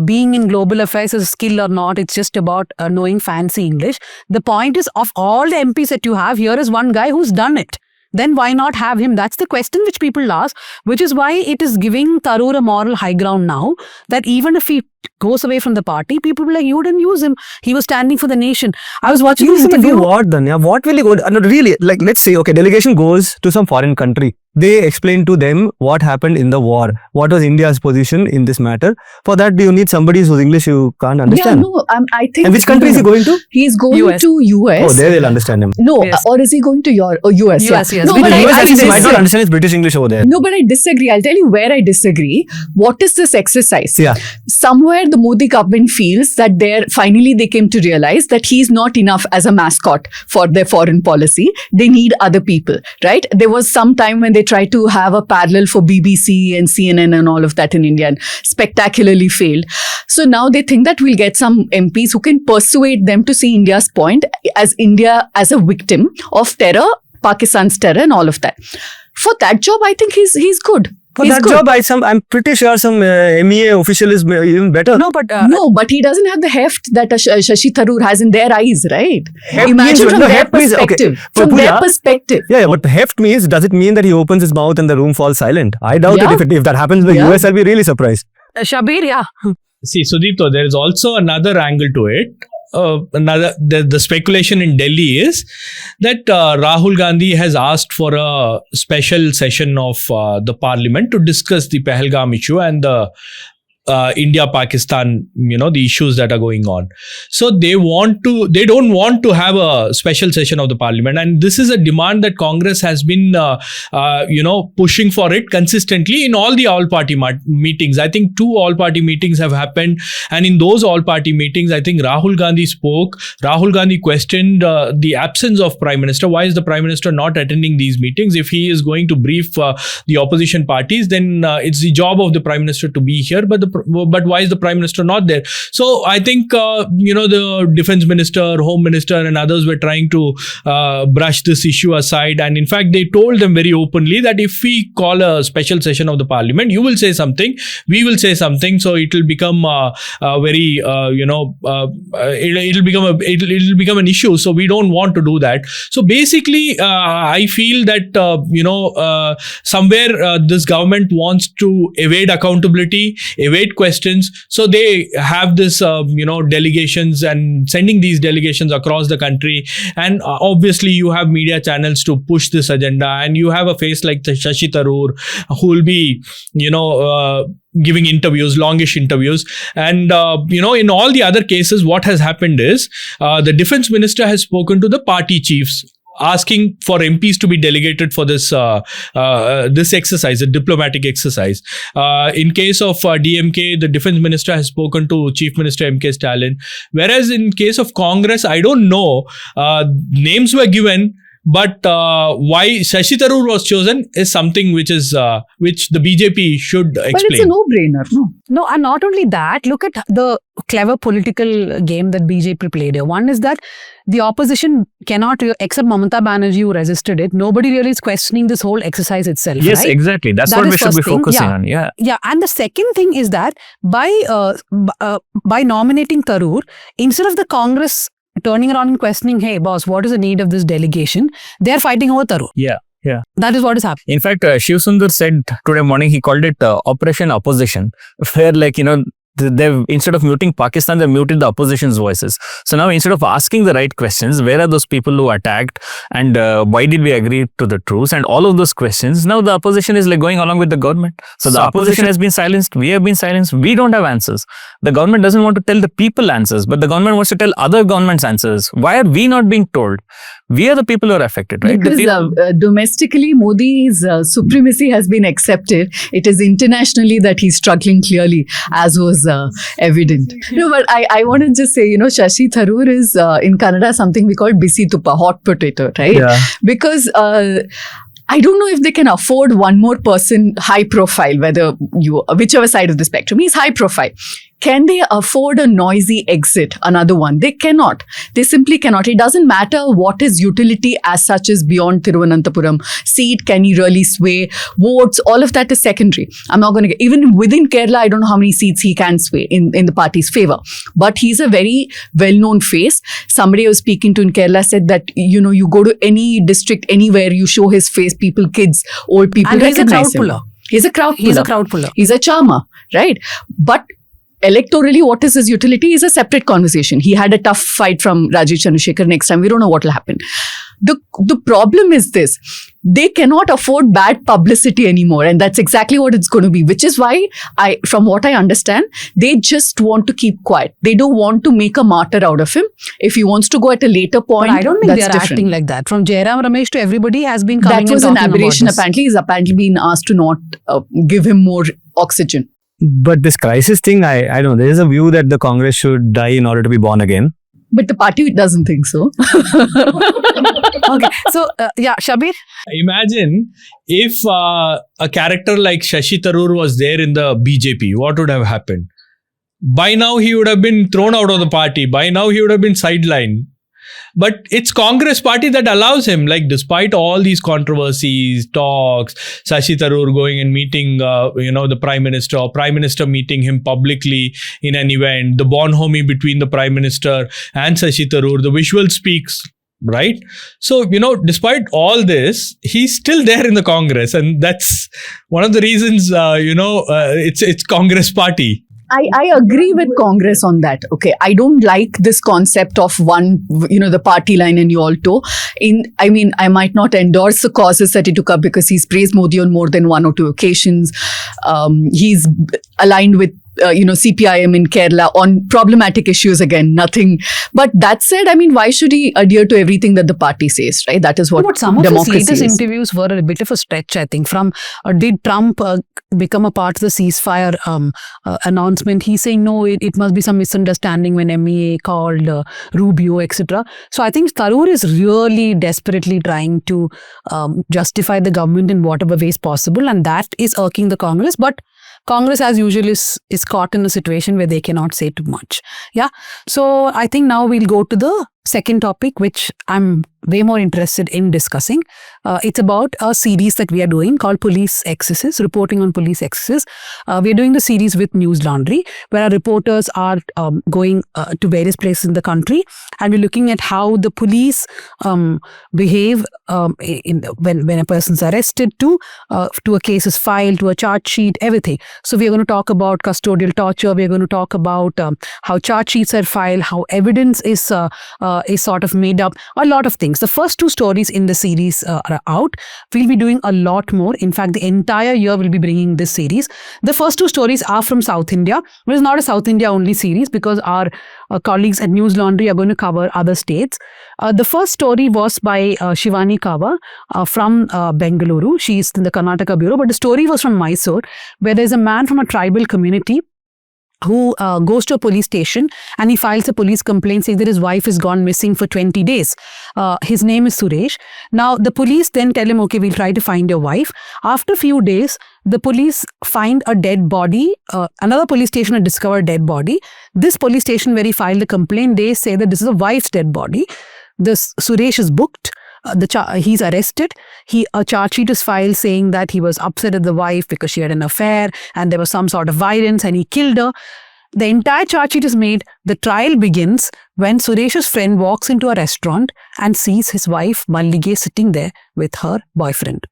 being in global affairs is a skill or not, it's just about knowing fancy English. The point is, of all the MPs that you have, here is one guy who's done it. Then why not have him? That's the question which people ask, which is why it is giving Tharoor a moral high ground now, that even if he goes away from the party, people will be like, you didn't use him. He was standing for the nation. I was watching this interview. What, Dhanya? What will he go? Really, like, let's say, okay, delegation goes to some foreign country. They explain to them what happened in the war. What was India's position in this matter? For that, do you need somebody whose English you can't understand? Yeah, no, I think... And which country is he going to? He's going to US. Oh, there they'll understand him. No, yes. Or is he going to US? Yes. No, but US might not understand his British English over there. No, but I disagree. I'll tell you where I disagree. What is this exercise? Yeah. Somewhere the Modi government feels that finally they came to realize that he's not enough as a mascot for their foreign policy. They need other people, right? There was some time when they tried to have a parallel for BBC and CNN and all of that in India and spectacularly failed. So now they think that we'll get some MPs who can persuade them to see India's point as India as a victim of terror, Pakistan's terror and all of that. For that job, I think he's good. For that job, I'm pretty sure some MEA official is even better. No, but he doesn't have the heft that Shashi Tharoor has in their eyes, right? Heft Imagine means, from their perspective. Okay. From Pooja, their perspective. Yeah, but heft means, does it mean that he opens his mouth and the room falls silent? I doubt it. If that happens in the US, I'll be really surprised. Shabbir, yeah. See, Sudipto, there is also another angle to it. The speculation in Delhi is that Rahul Gandhi has asked for a special session of the parliament to discuss the Pahalgam issue and the India-Pakistan, the issues that are going on. So they don't want to have a special session of the parliament. And this is a demand that Congress has been, pushing for it consistently in all the all-party meetings. I think 2 all-party meetings have happened. And in those all-party meetings, I think Rahul Gandhi spoke. Rahul Gandhi questioned the absence of Prime Minister. Why is the Prime Minister not attending these meetings? If he is going to brief the opposition parties, then it's the job of the Prime Minister to be here. But the but why is the Prime Minister not there? So I think, the Defense Minister, Home Minister and others were trying to brush this issue aside. And in fact, they told them very openly that if we call a special session of the Parliament, you will say something, we will say something. So it will become it'll become an issue. So we don't want to do that. So basically, I feel that, somewhere this government wants to evade accountability, evade questions. So they have this, delegations and sending these delegations across the country. And obviously you have media channels to push this agenda. And you have a face like the Shashi Tharoor who will be, giving interviews, longish interviews. And, in all the other cases, what has happened is the defense minister has spoken to the party chiefs, asking for MPs to be delegated for this this exercise, a diplomatic exercise. In case of DMK, the defense minister has spoken to Chief Minister M.K. Stalin. Whereas in case of Congress, I don't know, names were given, but why Shashi Tharoor was chosen is something which the BJP should explain. But it's a no-brainer, no? No, and not only that, look at the clever political game that BJP played here. One is that the opposition cannot, except Mamata Banerjee who resisted it, nobody really is questioning this whole exercise itself. Yes, right? exactly. That's That what is we should first be thing. focusing Yeah. on. Yeah. Yeah, and the second thing is that by nominating Tharoor, instead of the Congress turning around and questioning, hey boss, what is the need of this delegation, they're fighting over Tharoor. Yeah. Yeah. That is what is happening. In fact, Shiv Sundar said today morning, he called it Operation Opposition, where they've, instead of muting Pakistan, they've muted the opposition's voices. So now instead of asking the right questions, where are those people who attacked and why did we agree to the truce and all of those questions, now the opposition is going along with the government. So the opposition has been silenced, we have been silenced, we don't have answers. The government doesn't want to tell the people answers, but the government wants to tell other governments answers. Why are we not being told? We are the people who are affected, right? Because domestically, Modi's supremacy has been accepted. It is internationally that he's struggling clearly, as was evident. No, but I want to just say, Shashi Tharoor is in Kannada something we call bisi tuppa, hot potato, right? Yeah. Because I don't know if they can afford one more person high profile, whichever side of the spectrum. He's high profile. Can they afford a noisy exit, another one? They cannot. They simply cannot. It doesn't matter what his utility as such is beyond Thiruvananthapuram. Seat, can he really sway? Votes, all of that is secondary. I'm not going to get, even within Kerala, I don't know how many seats he can sway in the party's favor. But he's a very well-known face. Somebody I was speaking to in Kerala said that, you go to any district, anywhere, you show his face, people, kids, old people And he's a recognize crowd him. puller. He's a crowd puller. He's a crowd puller. He's a charmer, right? But electorally, what is his utility is a separate conversation. He had a tough fight from Rajiv Chandrasekhar. Next time, we don't know what will happen. The problem is this. They cannot afford bad publicity anymore. And that's exactly what it's going to be. Which is why, from what I understand, they just want to keep quiet. They don't want to make a martyr out of him. If he wants to go at a later point, But I don't think that's they're different. acting like that. From Jairam Ramesh to everybody has been coming That was and an talking aberration. about this. Apparently, he's apparently been asked to not give him more oxygen. But this crisis thing, I don't know. There is a view that the Congress should die in order to be born again. But the party doesn't think so. Okay, so Shabbir? Imagine if a character like Shashi Tharoor was there in the BJP, what would have happened? By now, he would have been thrown out of the party. By now, he would have been sidelined. But it's Congress party that allows him, despite all these controversies, talks, Shashi Tharoor going and meeting, the Prime Minister, or Prime Minister meeting him publicly in an event, the bonhomie between the Prime Minister and Shashi Tharoor, the visual speaks, right? So, despite all this, he's still there in the Congress. And that's one of the reasons, it's Congress party. I agree with Congress on that. Okay. I don't like this concept of one, the party line and you all toe. I might not endorse the causes that he took up because he's praised Modi on more than one or two occasions. He's aligned with CPIM in Kerala on problematic issues, again, nothing. But that said, why should he adhere to everything that the party says, right? That is what But some of his democracy latest is. interviews were a bit of a stretch, I think. From did Trump become a part of the ceasefire announcement? He's saying, no, it must be some misunderstanding when MEA called Rubio, etc. So I think Tharoor is really desperately trying to justify the government in whatever ways possible. And that is irking the Congress. But Congress, as usual, is caught in a situation where they cannot say too much. Yeah. So I think now we'll go to the second topic, which I'm way more interested in discussing. It's about a series that we are doing called Police Excesses, reporting on police excesses. We are doing the series with Newslaundry, where our reporters are going to various places in the country, and we're looking at how the police behave when a person's arrested, to a case is filed, to a charge sheet, everything. So we are going to talk about custodial torture. We are going to talk about how charge sheets are filed, how evidence is sort of made up, a lot of things. The first two stories in the series are out. We'll be doing a lot more. In fact, the entire year we'll be bringing this series. The first two stories are from South India. It is not a South India only series because our colleagues at Newslaundry are going to cover other states. The first story was by Shivani Kawa from Bengaluru. She is in the Karnataka Bureau, but the story was from Mysore, where there's a man from a tribal community who goes to a police station and he files a police complaint saying that his wife has gone missing for 20 days. His name is Suresh. Now, the police then tell him, okay, we'll try to find your wife. After a few days, the police find a dead body. Another police station had discovered a dead body. This police station where he filed the complaint, they say that this is a wife's dead body. This Suresh is booked. He's arrested. A charge sheet is filed saying that he was upset at the wife because she had an affair and there was some sort of violence and he killed her. The entire charge sheet is made. The trial begins when Suresh's friend walks into a restaurant and sees his wife Mallige sitting there with her boyfriend.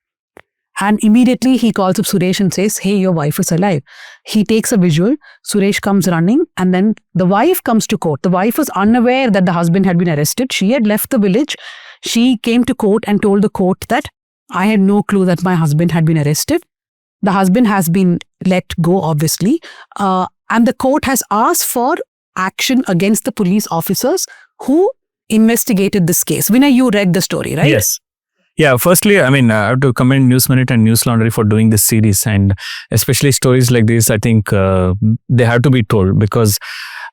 And immediately he calls up Suresh and says, hey, your wife is alive. He takes a visual. Suresh comes running and then the wife comes to court. The wife was unaware that the husband had been arrested. She had left the village. She came to court and told the court that I had no clue that my husband had been arrested. The husband has been let go, obviously. And the court has asked for action against the police officers who investigated this case. Vinay, you read the story, right? Yes. Yeah, firstly, I mean, I have to commend News Minute and Newslaundry for doing this series, and especially stories like this, I think they have to be told because,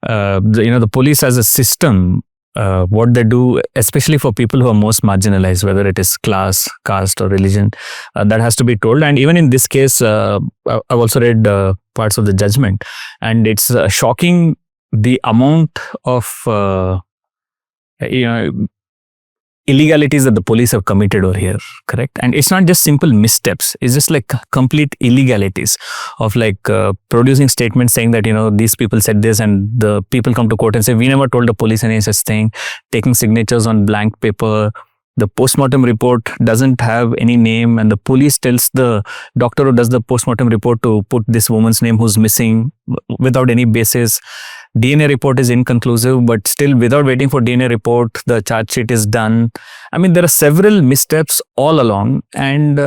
the police as a system, what they do, especially for people who are most marginalized, whether it is class, caste or religion, that has to be told. And even in this case, I've also read parts of the judgment, and it's shocking the amount of, illegalities that the police have committed over here, correct? And it's not just simple missteps. It's just like complete illegalities of like producing statements saying that, these people said this, and the people come to court and say, we never told the police any such thing, taking signatures on blank paper. The postmortem report doesn't have any name, and the police tells the doctor who does the postmortem report to put this woman's name who's missing without any basis. DNA report is inconclusive, but still without waiting for DNA report, the charge sheet is done. I mean, there are several missteps all along, and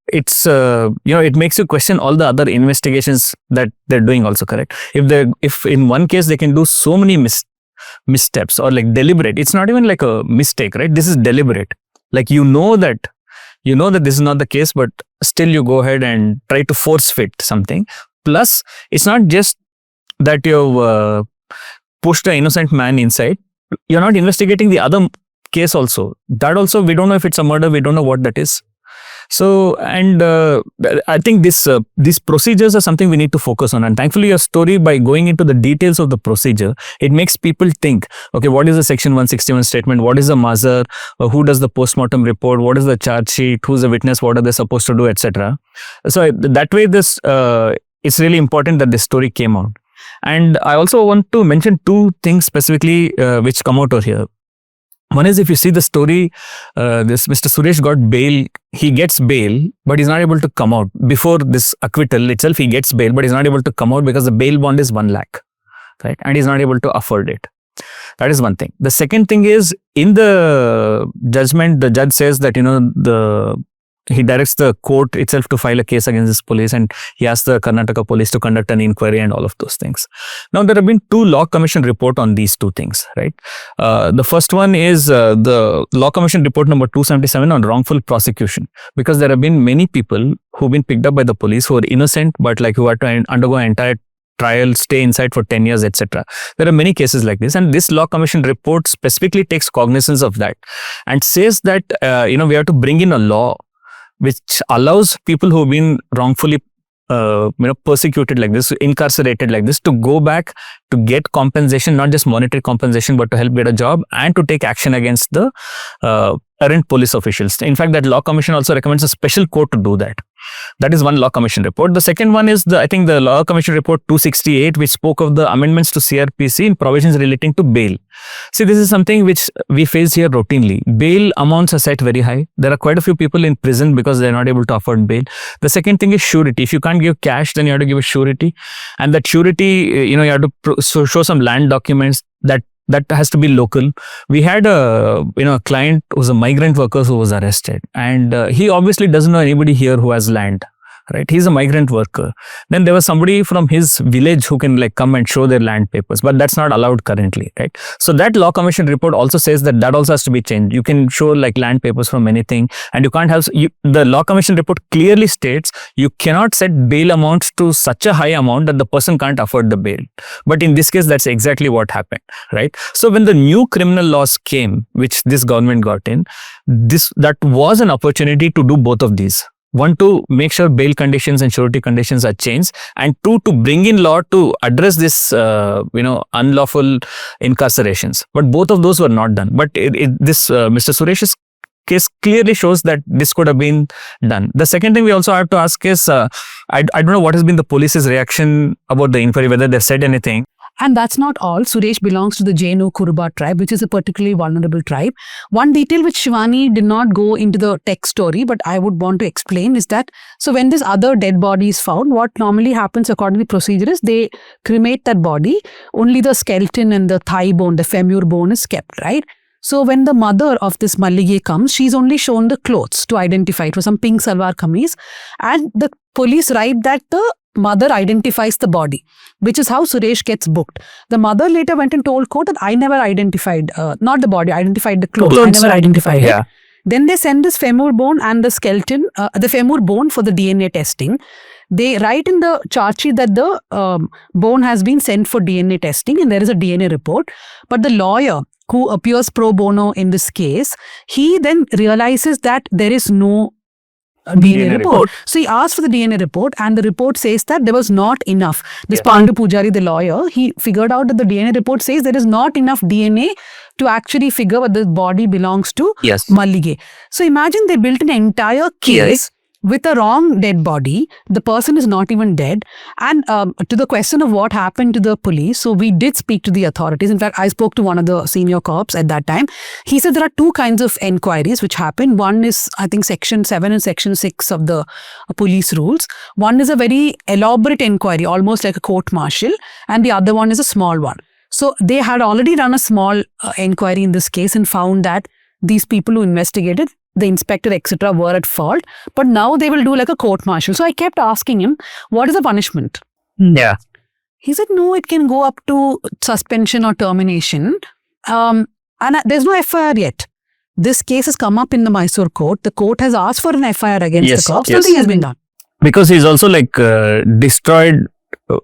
it's, it makes you question all the other investigations that they're doing also, correct? If in one case they can do so many missteps or like deliberate, it's not even like a mistake, right? This is deliberate. Like, you know that this is not the case, but still you go ahead and try to force fit something. Plus, it's not just that you've pushed an innocent man inside. You're not investigating the other case also. That also, we don't know if it's a murder. We don't know what that is. So, and I think these procedures are something we need to focus on. And thankfully, your story, by going into the details of the procedure, it makes people think, okay, what is the Section 161 statement? What is the Mazar? Who does the postmortem report? What is the charge sheet? Who's the witness? What are they supposed to do, etc. So that way, it's really important that this story came out. And I also want to mention two things specifically which come out over here. One is, if you see the story, this Mr. Suresh got bail. He gets bail, but he's not able to come out. Before this acquittal itself, he gets bail, but he's not able to come out because the bail bond is 1 lakh, right? And he's not able to afford it. That is one thing. The second thing is, in the judgment, the judge says that, he directs the court itself to file a case against this police, and he asks the Karnataka police to conduct an inquiry and all of those things. Now, there have been 2 Law Commission report on these 2 things, right? The first one is the Law Commission report number 277 on wrongful prosecution, because there have been many people who've been picked up by the police who are innocent, but like who had to undergo an entire trial, stay inside for 10 years, etc. There are many cases like this, and this Law Commission report specifically takes cognizance of that and says that, we have to bring in a law which allows people who have been wrongfully persecuted like this, incarcerated like this, to go back to get compensation, not just monetary compensation, but to help get a job and to take action against the errant police officials. In fact, that law commission also recommends a special court to do that. That is one law commission report. The second one is I think the law commission report 268, which spoke of the amendments to CRPC in provisions relating to bail. See, this is something which we face here routinely. Bail amounts are set very high. There are quite a few people in prison because they're not able to afford bail. The second thing is surety. If you can't give cash, then you have to give a surety. And that surety, you have to show some land documents that has to be local. We had a client who was a migrant worker who was arrested, and he obviously doesn't know anybody here who has land. Right, he's a migrant worker. Then there was somebody from his village who can come and show their land papers, but that's not allowed currently, right? So that law commission report also says that also has to be changed. You can show land papers from anything, and you can't have. The law commission report clearly states you cannot set bail amounts to such a high amount that the person can't afford the bail. But in this case, that's exactly what happened, right? So when the new criminal laws came, which this government got in, that was an opportunity to do both of these. One, to make sure bail conditions and surety conditions are changed, and two, to bring in law to address this, unlawful incarcerations. But both of those were not done. But this Mr. Suresh's case clearly shows that this could have been done. The second thing we also have to ask is, I don't know what has been the police's reaction about the inquiry, whether they've said anything. And that's not all. Suresh belongs to the Jainu Kuruba tribe, which is a particularly vulnerable tribe. One detail which Shivani did not go into the text story, but I would want to explain, is that, so when this other dead body is found, what normally happens according to the procedure is they cremate that body. Only the skeleton and the thigh bone, the femur bone, is kept, right? So when the mother of this Mallige comes, she's only shown the clothes to identify. It was some pink salwar kameez, and the police write that the mother identifies the body, which is how Suresh gets booked. The mother later went and told court that I never identified, not the body, I identified the clothes. I never identified it. Then they send this femur bone and the skeleton, the femur bone, for the DNA testing. They write in the charge sheet that the bone has been sent for DNA testing, and there is a DNA report. But the lawyer who appears pro bono in this case, he then realizes that there is no DNA report. So he asked for the DNA report, and the report says that there was not enough. This Pandu Pujari, the lawyer, he figured out that the DNA report says there is not enough DNA to actually figure whether the body belongs to Mallige. So imagine they built an entire case with a wrong dead body. The person is not even dead. And to the question of what happened to the police, so we did speak to the authorities. In fact, I spoke to one of the senior cops at that time. He said there are two kinds of enquiries which happen. One is, I think, Section 7 and Section 6 of the police rules. One is a very elaborate enquiry, almost like a court-martial, and the other one is a small one. So they had already done a small enquiry in this case and found that these people who investigated, the inspector, etc., were at fault. But now they will do like a court-martial. So I kept asking him, what is the punishment? Yeah. He said, no, it can go up to suspension or termination. And there's no FIR yet. This case has come up in the Mysore court. The court has asked for an FIR against the cops. Nothing has been done. Because he's also destroyed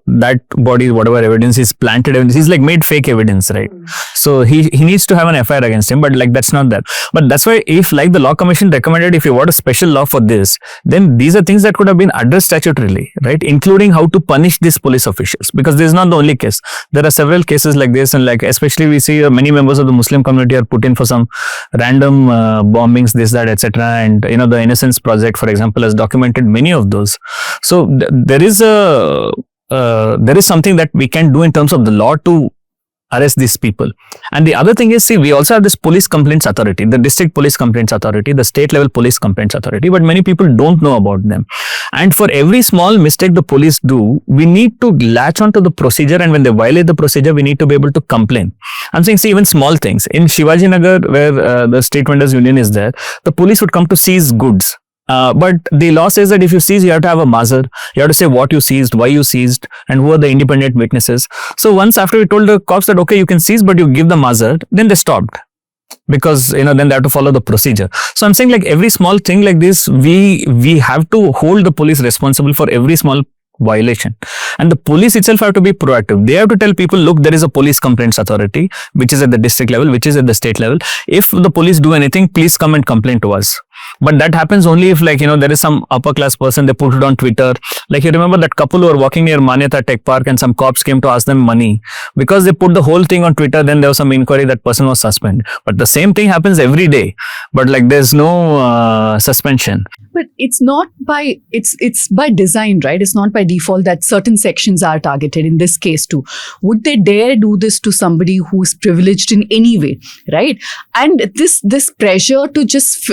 that body, whatever evidence is planted evidence, he's made fake evidence, right? So he needs to have an FIR against him, but that's not that. But that's why, if the law commission recommended, if you want a special law for this, then these are things that could have been addressed statutorily, right? Including how to punish these police officials, because this is not the only case. There are several cases like this, and especially we see many members of the Muslim community are put in for some random bombings, this, that, etc. And the Innocence Project, for example, has documented many of those. So there is something that we can do in terms of the law to arrest these people. And the other thing is, we also have this police complaints authority, the district police complaints authority, the state level police complaints authority, but many people don't know about them. And for every small mistake the police do, we need to latch onto the procedure, and when they violate the procedure, we need to be able to complain. I'm saying, even small things. In Shivaji Nagar, where the Street Vendors Union is there, the police would come to seize goods. But the law says that if you seize, you have to have a mazar. You have to say what you seized, why you seized, and who are the independent witnesses. So once after we told the cops that, okay, you can seize, but you give the mazar, then they stopped. Because, then they have to follow the procedure. So I'm saying, every small thing like this, we have to hold the police responsible for every small violation. And the police itself have to be proactive. They have to tell people, look, there is a police complaints authority, which is at the district level, which is at the state level. If the police do anything, please come and complain to us. But that happens only if, like, there is some upper class person, they put it on Twitter. Like, you remember that couple who were walking near Manyata Tech Park and some cops came to ask them money. Because they put the whole thing on Twitter, then there was some inquiry, that person was suspended. But the same thing happens every day. But like, there's no suspension. But it's not by, it's by design, right? It's not by default that certain sections are targeted in this case too. Would they dare do this to somebody who is privileged in any way, right? And this pressure to just,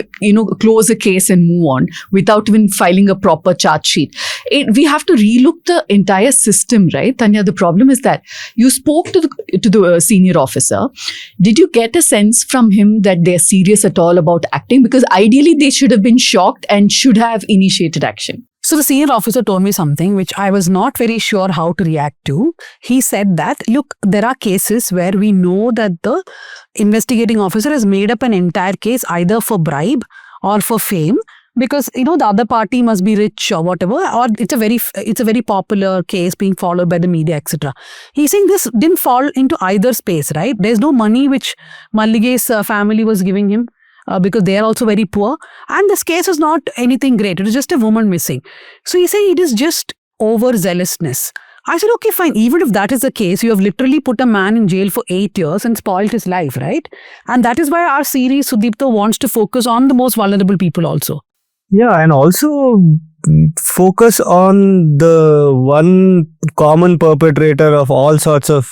close a case and move on without even filing a proper charge sheet. We have to relook the entire system, right? Dhanya, the problem is that you spoke to the senior officer. Did you get a sense from him that they're serious at all about acting? Because ideally they should have been shocked and should have initiated action. So the senior officer told me something which I was not very sure how to react to. He said that, look, there are cases where we know that the investigating officer has made up an entire case either for bribe or for fame, because the other party must be rich or whatever, or it's a very popular case being followed by the media, etc. He's saying this didn't fall into either space, right? There's no money which Mallige's family was giving him. Because they are also very poor, and this case is not anything great. It is just a woman missing. So he's saying it is just overzealousness. I said, okay, fine. Even if that is the case, you have literally put a man in jail for 8 years and spoiled his life, right? And that is why our series, Sudipto, wants to focus on the most vulnerable people also. Yeah, and also focus on the one common perpetrator of all sorts of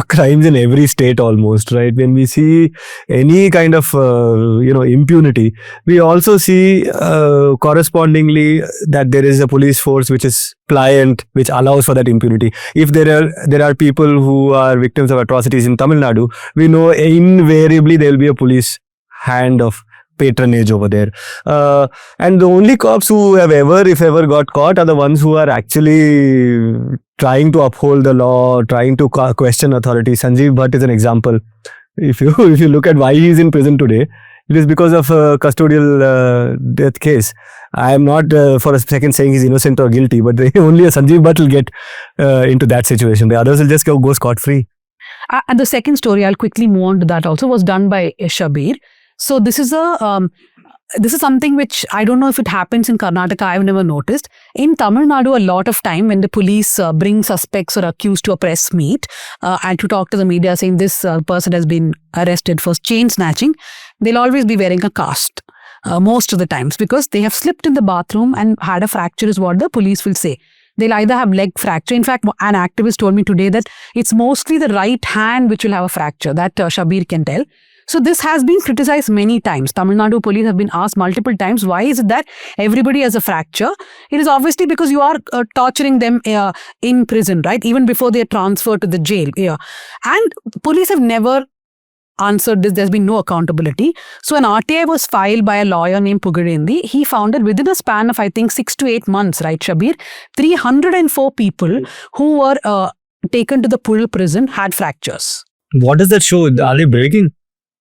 crimes in every state almost, right? When we see any kind of, impunity, we also see correspondingly that there is a police force which is pliant, which allows for that impunity. If there are people who are victims of atrocities in Tamil Nadu, we know invariably there will be a police hand of patronage over there, and the only cops who have if ever got caught are the ones who are actually trying to uphold the law, trying to question authority. Sanjeev Bhatt is an example. If you look at why he is in prison today, it is because of a custodial death case. I am not for a second saying he's innocent or guilty, but only a Sanjeev Bhatt will get into that situation. The others will just go scot free. And the second story, I'll quickly move on to that also, was done by Shabbir. So this is something which I don't know if it happens in Karnataka. I've never noticed. In Tamil Nadu, a lot of time when the police bring suspects or accused to a press meet and to talk to the media saying this person has been arrested for chain snatching, they'll always be wearing a cast most of the times, because they have slipped in the bathroom and had a fracture is what the police will say. They'll either have leg fracture. In fact, an activist told me today that it's mostly the right hand which will have a fracture. That Shabbir can tell. So this has been criticized many times. Tamil Nadu police have been asked multiple times, why is it that everybody has a fracture? It is obviously because you are torturing them in prison, right? Even before they are transferred to the jail. And police have never answered this. There's been no accountability. So an RTI was filed by a lawyer named Pugadendi. He found that within a span of, I think, 6 to 8 months, right, Shabbir, 304 people who were taken to the Pul prison had fractures. What does that show? Are they breaking?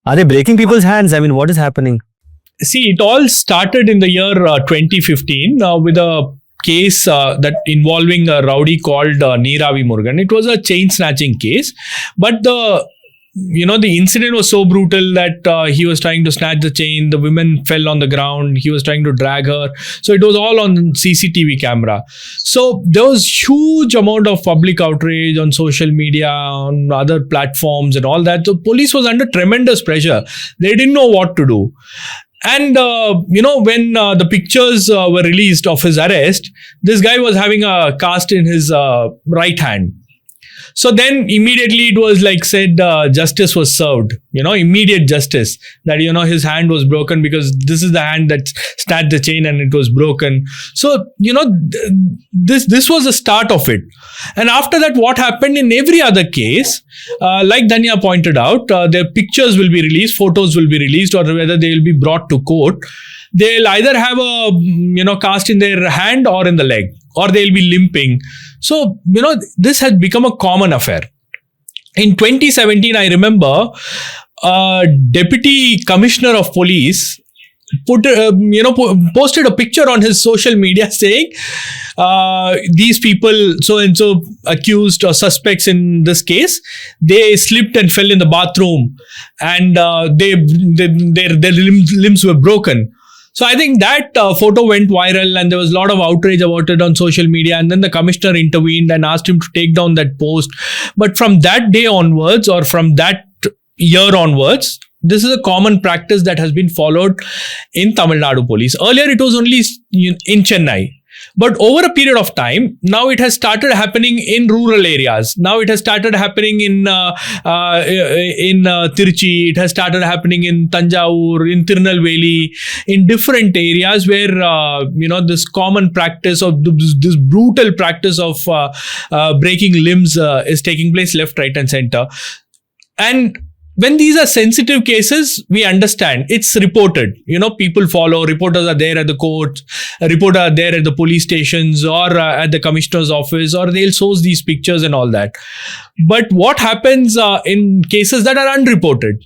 Are they breaking people's hands? I mean, what is happening? See, it all started in the year 2015 with a case that involving a rowdy called Neeravi Murugan. It was a chain snatching case, but the incident was so brutal that he was trying to snatch the chain. The woman fell on the ground. He was trying to drag her. So it was all on CCTV camera. So there was huge amount of public outrage on social media, on other platforms and all that. So police was under tremendous pressure. They didn't know what to do. And, when the pictures were released of his arrest, this guy was having a cast in his right hand. So then immediately it was like said justice was served, immediate justice, that, his hand was broken because this is the hand that snatched the chain and it was broken. So, this was the start of it. And after that, what happened in every other case, like Dhanya pointed out, their pictures will be released, photos will be released, or whether they will be brought to court. They'll either have a, cast in their hand or in the leg, or they'll be limping. So, this has become a common affair. In 2017, I remember, Deputy Commissioner of Police posted a picture on his social media saying, these people, so and so accused or suspects in this case, they slipped and fell in the bathroom, and their limbs were broken. So I think that photo went viral and there was a lot of outrage about it on social media, and then the commissioner intervened and asked him to take down that post. But from that day onwards, or from that year onwards, this is a common practice that has been followed in Tamil Nadu police. Earlier it was only in Chennai. But over a period of time, now it has started happening in rural areas. Now it has started happening in Tiruchi. It has started happening in Tanjavur, in Tirunelveli, in different areas where this common practice of this brutal practice of breaking limbs is taking place left, right, and center. And when these are sensitive cases, we understand it's reported. People follow. Reporters are there at the courts. Reporters are there at the police stations or at the commissioner's office, or they'll source these pictures and all that. But what happens in cases that are unreported?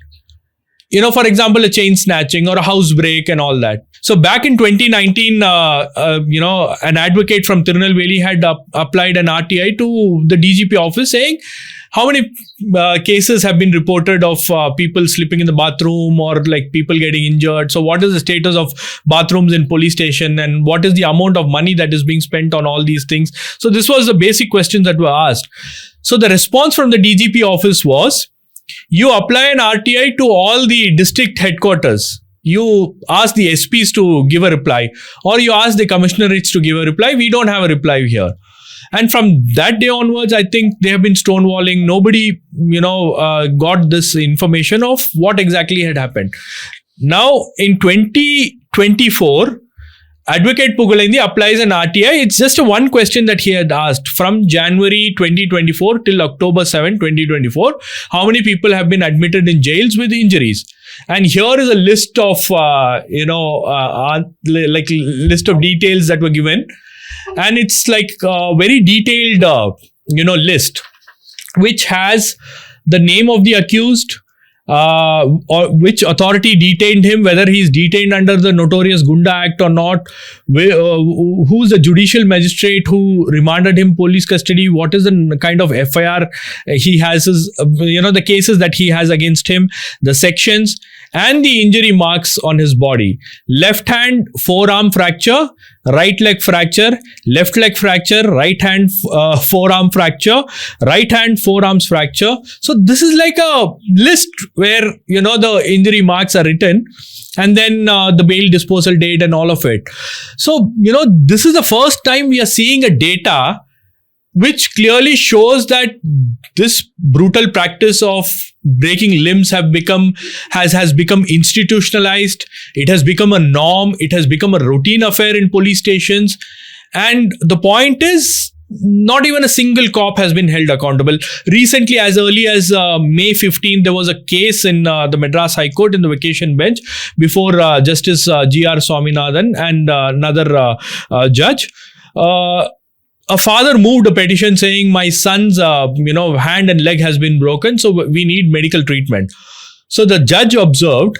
For example, a chain snatching or a house break and all that. So back in 2019, an advocate from Tirunelveli had applied an RTI to the DGP office saying, how many cases have been reported of people sleeping in the bathroom or like people getting injured? So what is the status of bathrooms in police station, and what is the amount of money that is being spent on all these things? So this was the basic questions that were asked. So the response from the DGP office was, you apply an RTI to all the district headquarters. You ask the SPs to give a reply, or you ask the commissionerates to give a reply. We don't have a reply here. And from that day onwards, I think they have been stonewalling. Nobody, got this information of what exactly had happened. Now, in 2024, Advocate Pugalindi applies an RTI. It's just a one question that he had asked from January 2024 till October 7, 2024. How many people have been admitted in jails with injuries? And here is a list of, list of details that were given. And it's like a very detailed, list, which has the name of the accused, or which authority detained him, whether he's detained under the notorious Gunda Act or not, who's the judicial magistrate who remanded him police custody, what is the kind of FIR he has, the cases that he has against him, the sections, and the injury marks on his body. Left hand forearm fracture, right leg fracture, left leg fracture, right hand forearm fracture, right hand forearms fracture. So this is like a list where, the injury marks are written, and then the bail disposal date and all of it. So, this is the first time we are seeing a data which clearly shows that this brutal practice of breaking limbs has become institutionalized. It has become a norm. It has become a routine affair in police stations. And the point is, not even a single cop has been held accountable. Recently, as early as May 15, there was a case in the Madras High Court in the vacation bench before Justice G.R. Swaminathan and another judge. A father moved a petition saying, my son's hand and leg has been broken, so we need medical treatment. So the judge observed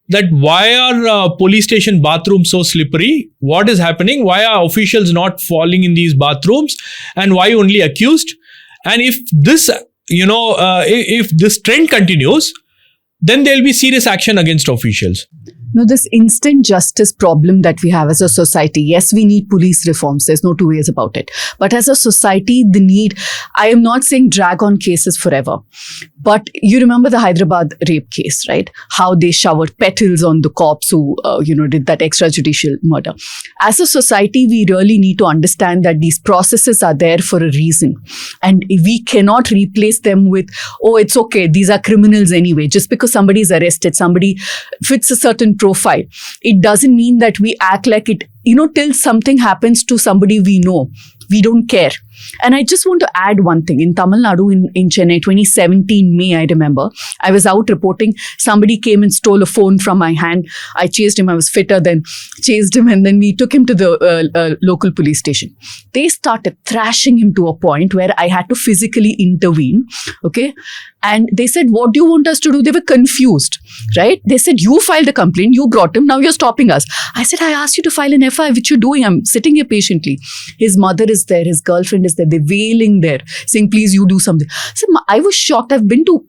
that why are police station bathrooms so slippery? What is happening? Why are officials not falling in these bathrooms? And why only accused? And if this, if this trend continues, then there will be serious action against officials. No, this instant justice problem that we have as a society, yes, we need police reforms. There's no two ways about it. But as a society, the need, I am not saying drag on cases forever. But you remember the Hyderabad rape case, right? How they showered petals on the cops who, did that extrajudicial murder. As a society, we really need to understand that these processes are there for a reason. And we cannot replace them with, oh, it's okay, these are criminals anyway. Just because somebody is arrested, somebody fits a certain profile, it doesn't mean that we act like it, till something happens to somebody we know. We don't care. And I just want to add one thing. In Tamil Nadu, in Chennai, 2017 May, I remember, I was out reporting. Somebody came and stole a phone from my hand. I chased him. I was fitter than chased him. And then we took him to the local police station. They started thrashing him to a point where I had to physically intervene. Okay. And they said, what do you want us to do? They were confused, right? They said, you filed a complaint. You brought him. Now you're stopping us. I said, I asked you to file an FIR, which you're doing. I'm sitting here patiently. His mother is there. His girlfriend is there. They're wailing there, saying, please, you do something. So I was shocked. I've been to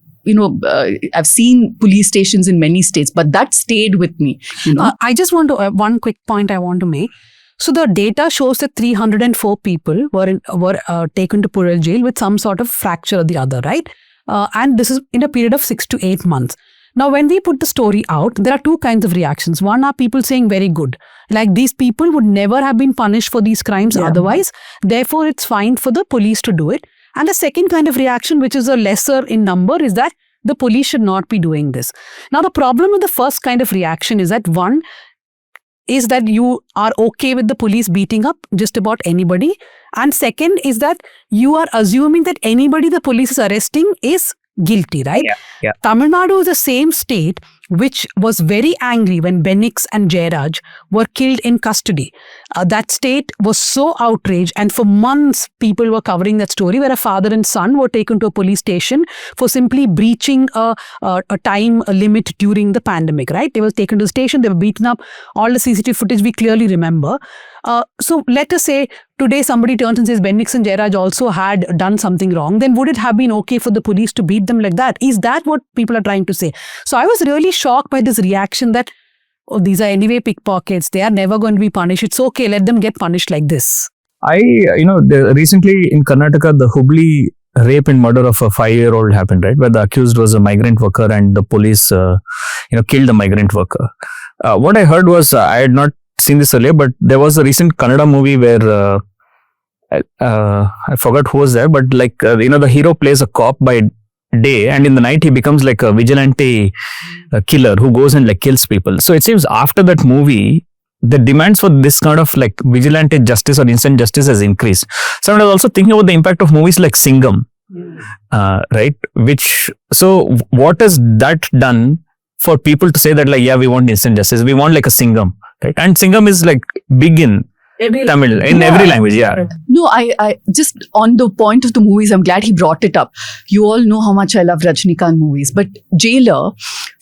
I've seen police stations in many states, but that stayed with me. I just want to one quick point I want to make. So the data shows that 304 people were taken to Purel jail with some sort of fracture or the other, right? And this is in a period of 6 to 8 months. Now, when we put the story out, there are two kinds of reactions. One are people saying very good, like these people would never have been punished for these crimes otherwise. Therefore, it's fine for the police to do it. And the second kind of reaction, which is a lesser in number, is that the police should not be doing this. Now, the problem with the first kind of reaction is that one is that you are okay with the police beating up just about anybody. And second is that you are assuming that anybody the police is arresting is guilty, right? Yeah. Tamil Nadu is the same state which was very angry when Benix and Jairaj were killed in custody. That state was so outraged, and for months people were covering that story where a father and son were taken to a police station for simply breaching a time limit during the pandemic, right? They were taken to the station, they were beaten up. All the CCTV footage we clearly remember. So let us say today somebody turns and says Benix and Jairaj also had done something wrong, then would it have been okay for the police to beat them like that? Is that what people are trying to say? So I was really shocked by this reaction that, oh, these are anyway pickpockets, they are never going to be punished. It's okay, let them get punished like this. Recently in Karnataka, the Hubli rape and murder of a 5-year-old happened, right? Where the accused was a migrant worker and the police, killed the migrant worker. What I heard was, I had not seen this earlier, but there was a recent Kannada movie where I forgot who was there, but the hero plays a cop by day, and in the night he becomes like a vigilante killer who goes and kills people. So it seems after that movie, the demands for this kind of vigilante justice or instant justice has increased. So I was also thinking about the impact of movies like Singham, right? So what has that done for people to say that we want instant justice, we want a Singham, right? And Singham is big in Tamil, in every language, No, I just on the point of the movies, I'm glad he brought it up. You all know how much I love Rajnikant movies, but Jailer,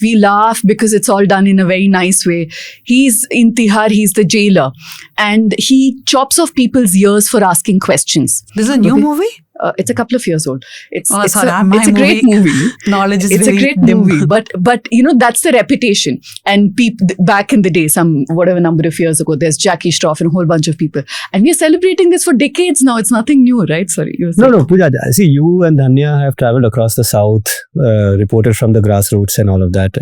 we laugh because it's all done in a very nice way. He's in Tihar, he's the jailer, and he chops off people's ears for asking questions. This is a new movie? It's a couple of years old. It's a great movie. Knowledge is it's very a great dim. movie, but that's the reputation. And back in the day, some whatever number of years ago, there's Jackie Shroff and a whole bunch of people, and we're celebrating this for decades now. It's nothing new, right? Sorry, you were saying. No, Pooja. See, you and Dhanya have traveled across the south, reported from the grassroots and all of that.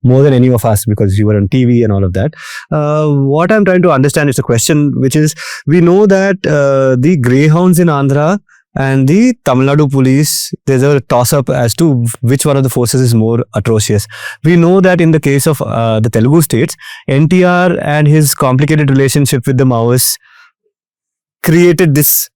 More than any of us, because you were on TV and all of that. What I'm trying to understand is a question, which is, we know that the greyhounds in Andhra and the Tamil Nadu police, there's a toss-up as to which one of the forces is more atrocious. We know that in the case of the Telugu states, NTR and his complicated relationship with the Maoists created this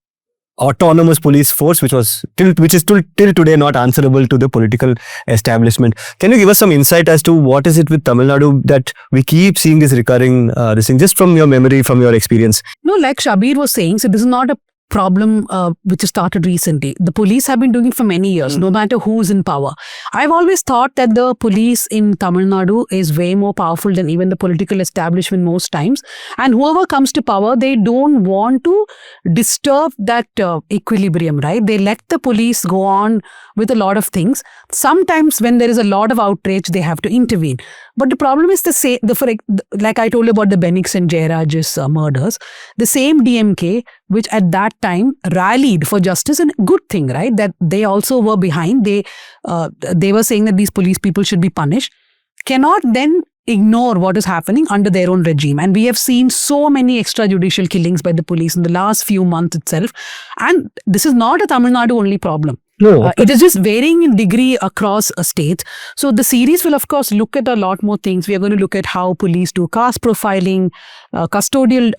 autonomous police force, which is till today not answerable to the political establishment. Can you give us some insight as to what is it with Tamil Nadu that we keep seeing this recurring this thing, just from your memory, from your experience? No, like Shabbir was saying, so this is not a problem which has started recently. The police have been doing it for many years, no matter who's in power. I've always thought that the police in Tamil Nadu is way more powerful than even the political establishment most times. And whoever comes to power, they don't want to disturb that equilibrium, right? They let the police go on with a lot of things. Sometimes when there is a lot of outrage, they have to intervene. But the problem is like I told you about the Benix and Jairaj's murders, the same DMK, which at that time rallied for justice, and good thing, right? That they also were behind. They were saying that these police people should be punished, cannot then ignore what is happening under their own regime. And we have seen so many extrajudicial killings by the police in the last few months itself. And this is not a Tamil Nadu only problem. No. It is just varying in degree across a state. So the series will, of course, look at a lot more things. We are going to look at how police do caste profiling, custodial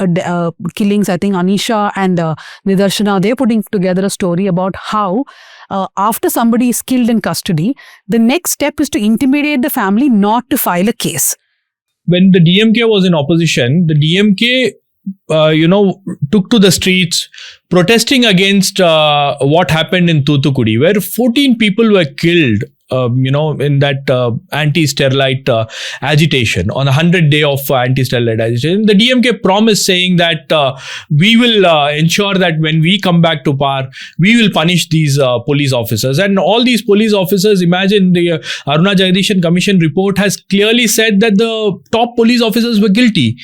killings. I think Anisha and Nidarshana, they're putting together a story about how after somebody is killed in custody, the next step is to intimidate the family not to file a case. When the DMK was in opposition, the DMK took to the streets protesting against what happened in Thoothukudi, where 14 people were killed in that anti-sterilite agitation, on the 100th day of anti-sterilite agitation, the DMK promised saying that we will ensure that when we come back to power, we will punish these police officers. And all these police officers, imagine the Aruna Jagdishan Commission report has clearly said that the top police officers were guilty.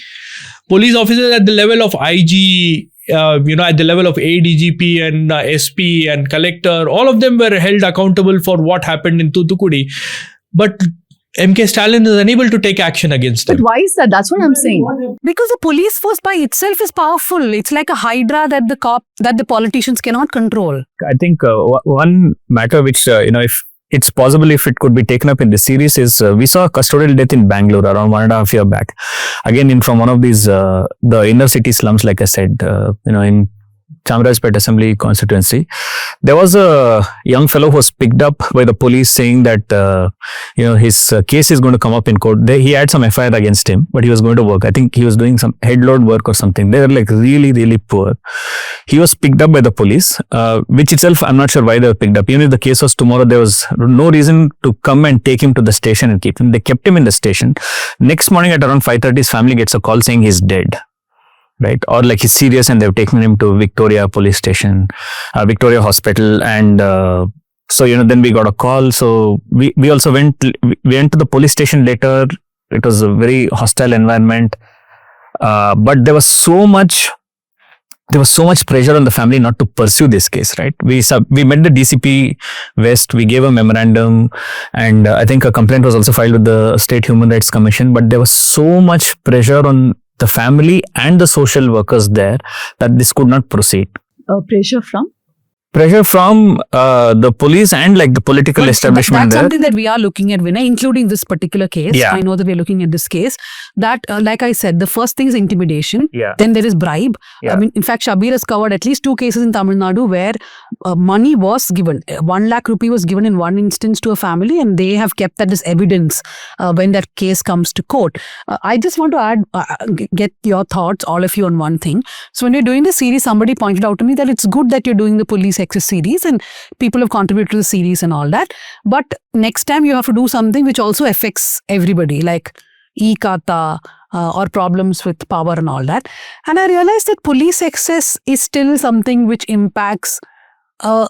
Police officers at the level of IG, at the level of ADGP and SP and collector, all of them were held accountable for what happened in Thoothukudi. But MK Stalin is unable to take action against them. But why is that? That's what I'm saying. Because the police force by itself is powerful. It's like a hydra that the politicians cannot control. I think one matter which, if it's possible if it could be taken up in the series is we saw a custodial death in Bangalore around 1.5 years back. Again, from one of these, the inner city slums, like I said, in Chamarajpet Assembly constituency, there was a young fellow who was picked up by the police saying that, his case is going to come up in court. He had some FIR against him, but he was going to work. I think he was doing some headload work or something. They were like really, really poor. He was picked up by the police, which itself, I'm not sure why they were picked up. Even if the case was tomorrow, there was no reason to come and take him to the station and keep him. They kept him in the station. Next morning at around 5:30, his family gets a call saying he's dead. Right, or like he's serious, and they've taken him to Victoria police station, Victoria hospital, and so then we got a call. So we also went to the police station later. It was a very hostile environment, but there was so much pressure on the family not to pursue this case. Right, we met the DCP West. We gave a memorandum, and I think a complaint was also filed with the State Human Rights Commission. But there was so much pressure on the family and the social workers there that this could not proceed. Pressure from? Pressure from the police and like the political establishment. That's something that we are looking at, Vinay, including this particular case. Yeah. I know that we're looking at this case. That, like I said, the first thing is intimidation. Yeah. Then there is bribe. Yeah. I mean, in fact, Shabbir has covered at least 2 cases in Tamil Nadu where money was given. 1 lakh rupee was given in one instance to a family, and they have kept that as evidence when that case comes to court. I just want to add, get your thoughts, all of you, on one thing. So when you're doing the series, somebody pointed out to me that it's good that you're doing the police access series and people have contributed to the series and all that. But next time you have to do something which also affects everybody, like e-kata or problems with power and all that. And I realized that police access is still something which impacts a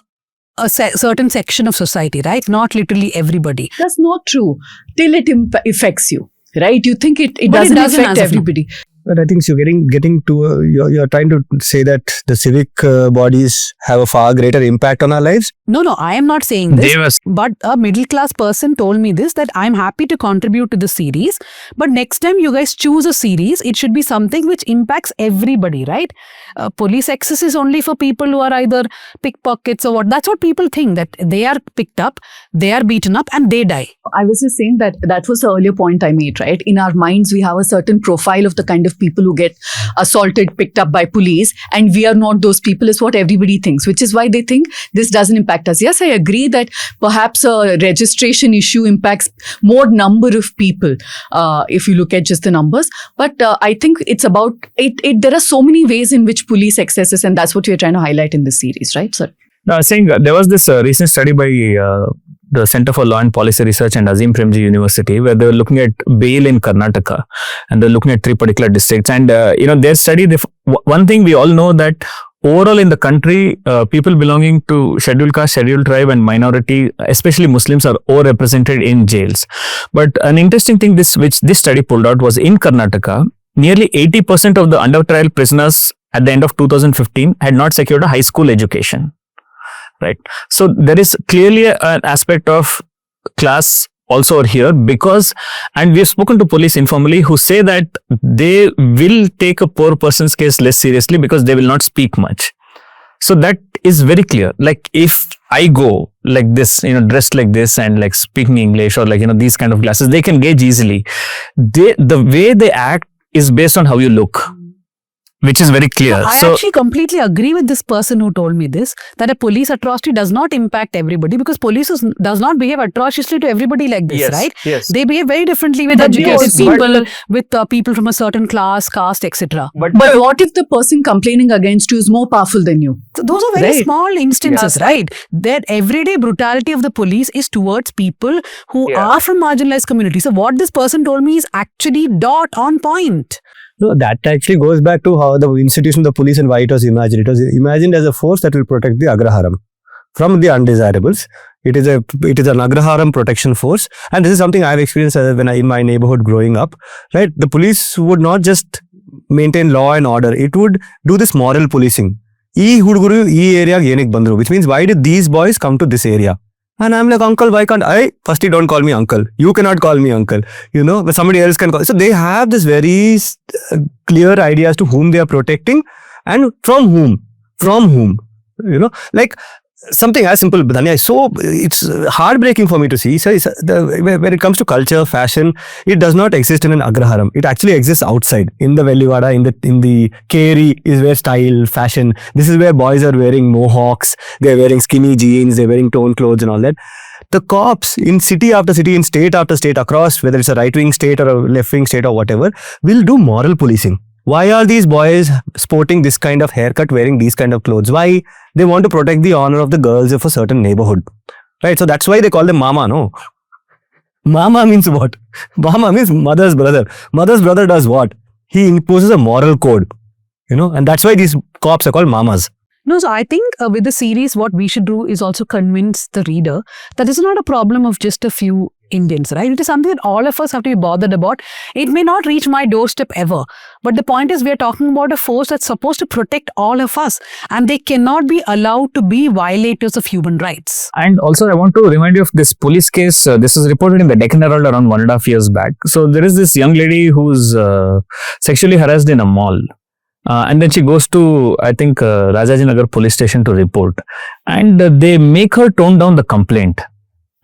certain section of society, right? Not literally everybody. That's not true. Till it affects you, right? You think it doesn't affect everybody. But I think you're getting to you're trying to say that the civic bodies have a far greater impact on our lives. No, I am not saying this. But a middle class person told me this, that I'm happy to contribute to the series. But next time you guys choose a series, it should be something which impacts everybody, right? Police access is only for people who are either pickpockets or what. That's what people think, that they are picked up, they are beaten up, and they die. I was just saying that was the earlier point I made, right? In our minds, we have a certain profile of the kind of people who get assaulted, picked up by police, and we are not those people, is what everybody thinks, which is why they think this doesn't impact us. Yes, I agree that perhaps a registration issue impacts more number of people if you look at just the numbers. But I think it's about it. There are so many ways in which police excesses, and that's what we're trying to highlight in this series, right, sir? No, I was saying there was this recent study by the Center for Law and Policy Research and Azim Premji University, where they were looking at bail in Karnataka, and they're looking at 3 particular districts. And their study, one thing we all know, that overall in the country, people belonging to scheduled caste, scheduled tribe, and minority, especially Muslims, are overrepresented in jails. But an interesting thing which this study pulled out was in Karnataka, nearly 80% of the under trial prisoners at the end of 2015 had not secured a high school education. Right. So there is clearly an aspect of class also here, because, and we have spoken to police informally who say that they will take a poor person's case less seriously because they will not speak much. So that is very clear. Like if I go like this, dressed like this and like speaking English or like, these kind of glasses, they can gauge easily. The way they act is based on how you look. which is very clear. I actually completely agree with this person who told me this, that a police atrocity does not impact everybody, because police does not behave atrociously to everybody like this, right? Yes. They behave very differently with educated people, with people from a certain class, caste, etc. But what if the person complaining against you is more powerful than you? So those are very Right. small instances, right? That everyday brutality of the police is towards people who are from marginalized communities. So what this person told me is actually dot on point. No, that actually goes back to how the institution of the police and why it was imagined. It was imagined as a force that will protect the agraharam from the undesirables. It is an agraharam protection force, and this is something I've experienced when in my neighborhood growing up. Right, the police would not just maintain law and order; it would do this moral policing. E hudguru e area yenik bandru, which means why did these boys come to this area? And I'm like, uncle, why can't I? Firstly, don't call me uncle. You cannot call me uncle. But somebody else can call. So they have this very clear idea as to whom they are protecting and from whom. Like something as simple, Dhanya. So it's heartbreaking for me to see. So when it comes to culture, fashion, it does not exist in an agraharam. It actually exists outside, in the Vellivada, in the Keri is where style, fashion. This is where boys are wearing mohawks. They're wearing skinny jeans. They're wearing torn clothes and all that. The cops in city after city, in state after state across, whether it's a right-wing state or a left-wing state or whatever, will do moral policing. Why are these boys sporting this kind of haircut, wearing these kind of clothes? Why? They want to protect the honor of the girls of a certain neighborhood. Right? So that's why they call them mama, no? Mama means what? Mama means mother's brother. Mother's brother does what? He imposes a moral code. And that's why these cops are called mamas. No, so I think with the series, what we should do is also convince the reader that this is not a problem of just a few Indians, right? It is something that all of us have to be bothered about. It may not reach my doorstep ever, but the point is we are talking about a force that's supposed to protect all of us, and they cannot be allowed to be violators of human rights. And also, I want to remind you of this police case. This was reported in the Deccan Herald around 1.5 years back. So there is this young lady who's sexually harassed in a mall. And then she goes to, I think, Rajajinagar police station to report. And they make her tone down the complaint,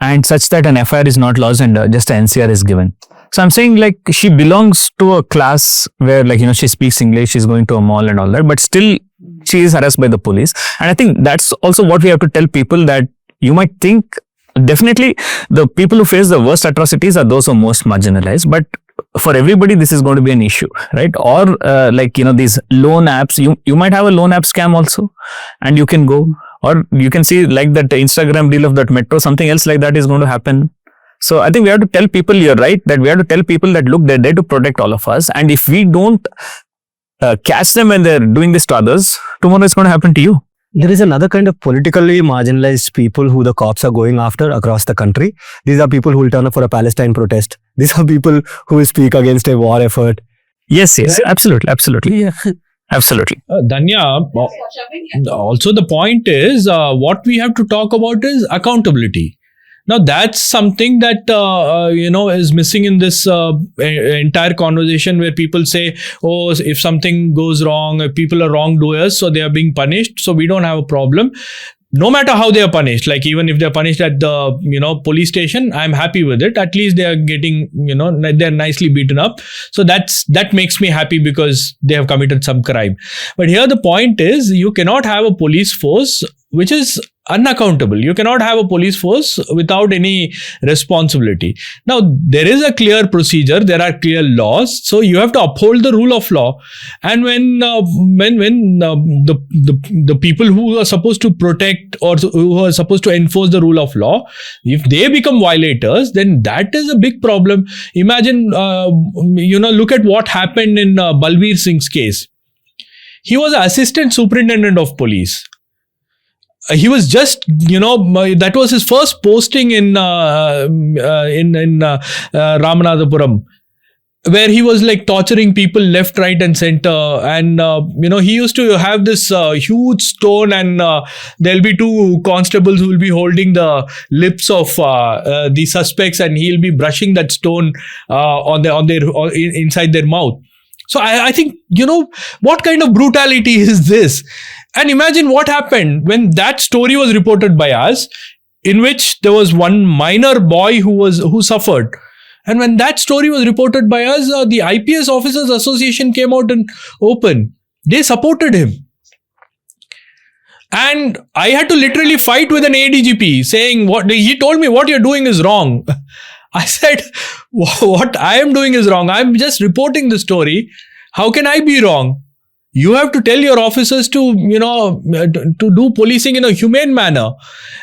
and such that an FIR is not lodged and just an NCR is given. So I'm saying, like, she belongs to a class where, like, she speaks English, she's going to a mall and all that, but still she is harassed by the police. And I think that's also what we have to tell people, that you might think, definitely the people who face the worst atrocities are those who are most marginalized, but for everybody this is going to be an issue, right? Or these loan apps, you might have a loan app scam also, and you can go, or you can see like that Instagram deal of that metro, something else like that is going to happen. So I think we have to tell people, you're right, that we have to tell people that look, they're there to protect all of us, and if we don't catch them when they're doing this to others, tomorrow it's going to happen to you. There is another kind of politically marginalized people who the cops are going after across the country. These are people who will turn up for a Palestine protest. These are people who will speak against a war effort. Yes, absolutely. Yeah. Absolutely. Dhanya, also the point is, what we have to talk about is accountability. Now, that's something that, is missing in this entire conversation, where people say, oh, if something goes wrong, if people are wrongdoers, so they are being punished, so we don't have a problem. No matter how they are punished, like even if they're punished at the, police station, I'm happy with it. At least they are getting, they're nicely beaten up. So that makes me happy because they have committed some crime. But here the point is, you cannot have a police force which is unaccountable. You cannot have a police force without any responsibility. Now, there is a clear procedure, there are clear laws, so you have to uphold the rule of law. And when the people who are supposed to protect or who are supposed to enforce the rule of law, if they become violators, then that is a big problem. Imagine, look at what happened in Balbir Singh's case. He was an assistant superintendent of police. He was just, that was his first posting in Ramanathapuram, where he was like torturing people left, right and center. And, he used to have this huge stone, and there'll be two constables who will be holding the lips of the suspects, and he'll be brushing that stone inside their mouth. So I think, what kind of brutality is this? And imagine what happened when that story was reported by us, in which there was one minor boy who suffered. And when that story was reported by us, the IPS Officers Association came out and open. They supported him. And I had to literally fight with an ADGP saying, he told me what you're doing is wrong. I said, what I am doing is wrong. I'm just reporting the story. How can I be wrong? You have to tell your officers to do policing in a humane manner.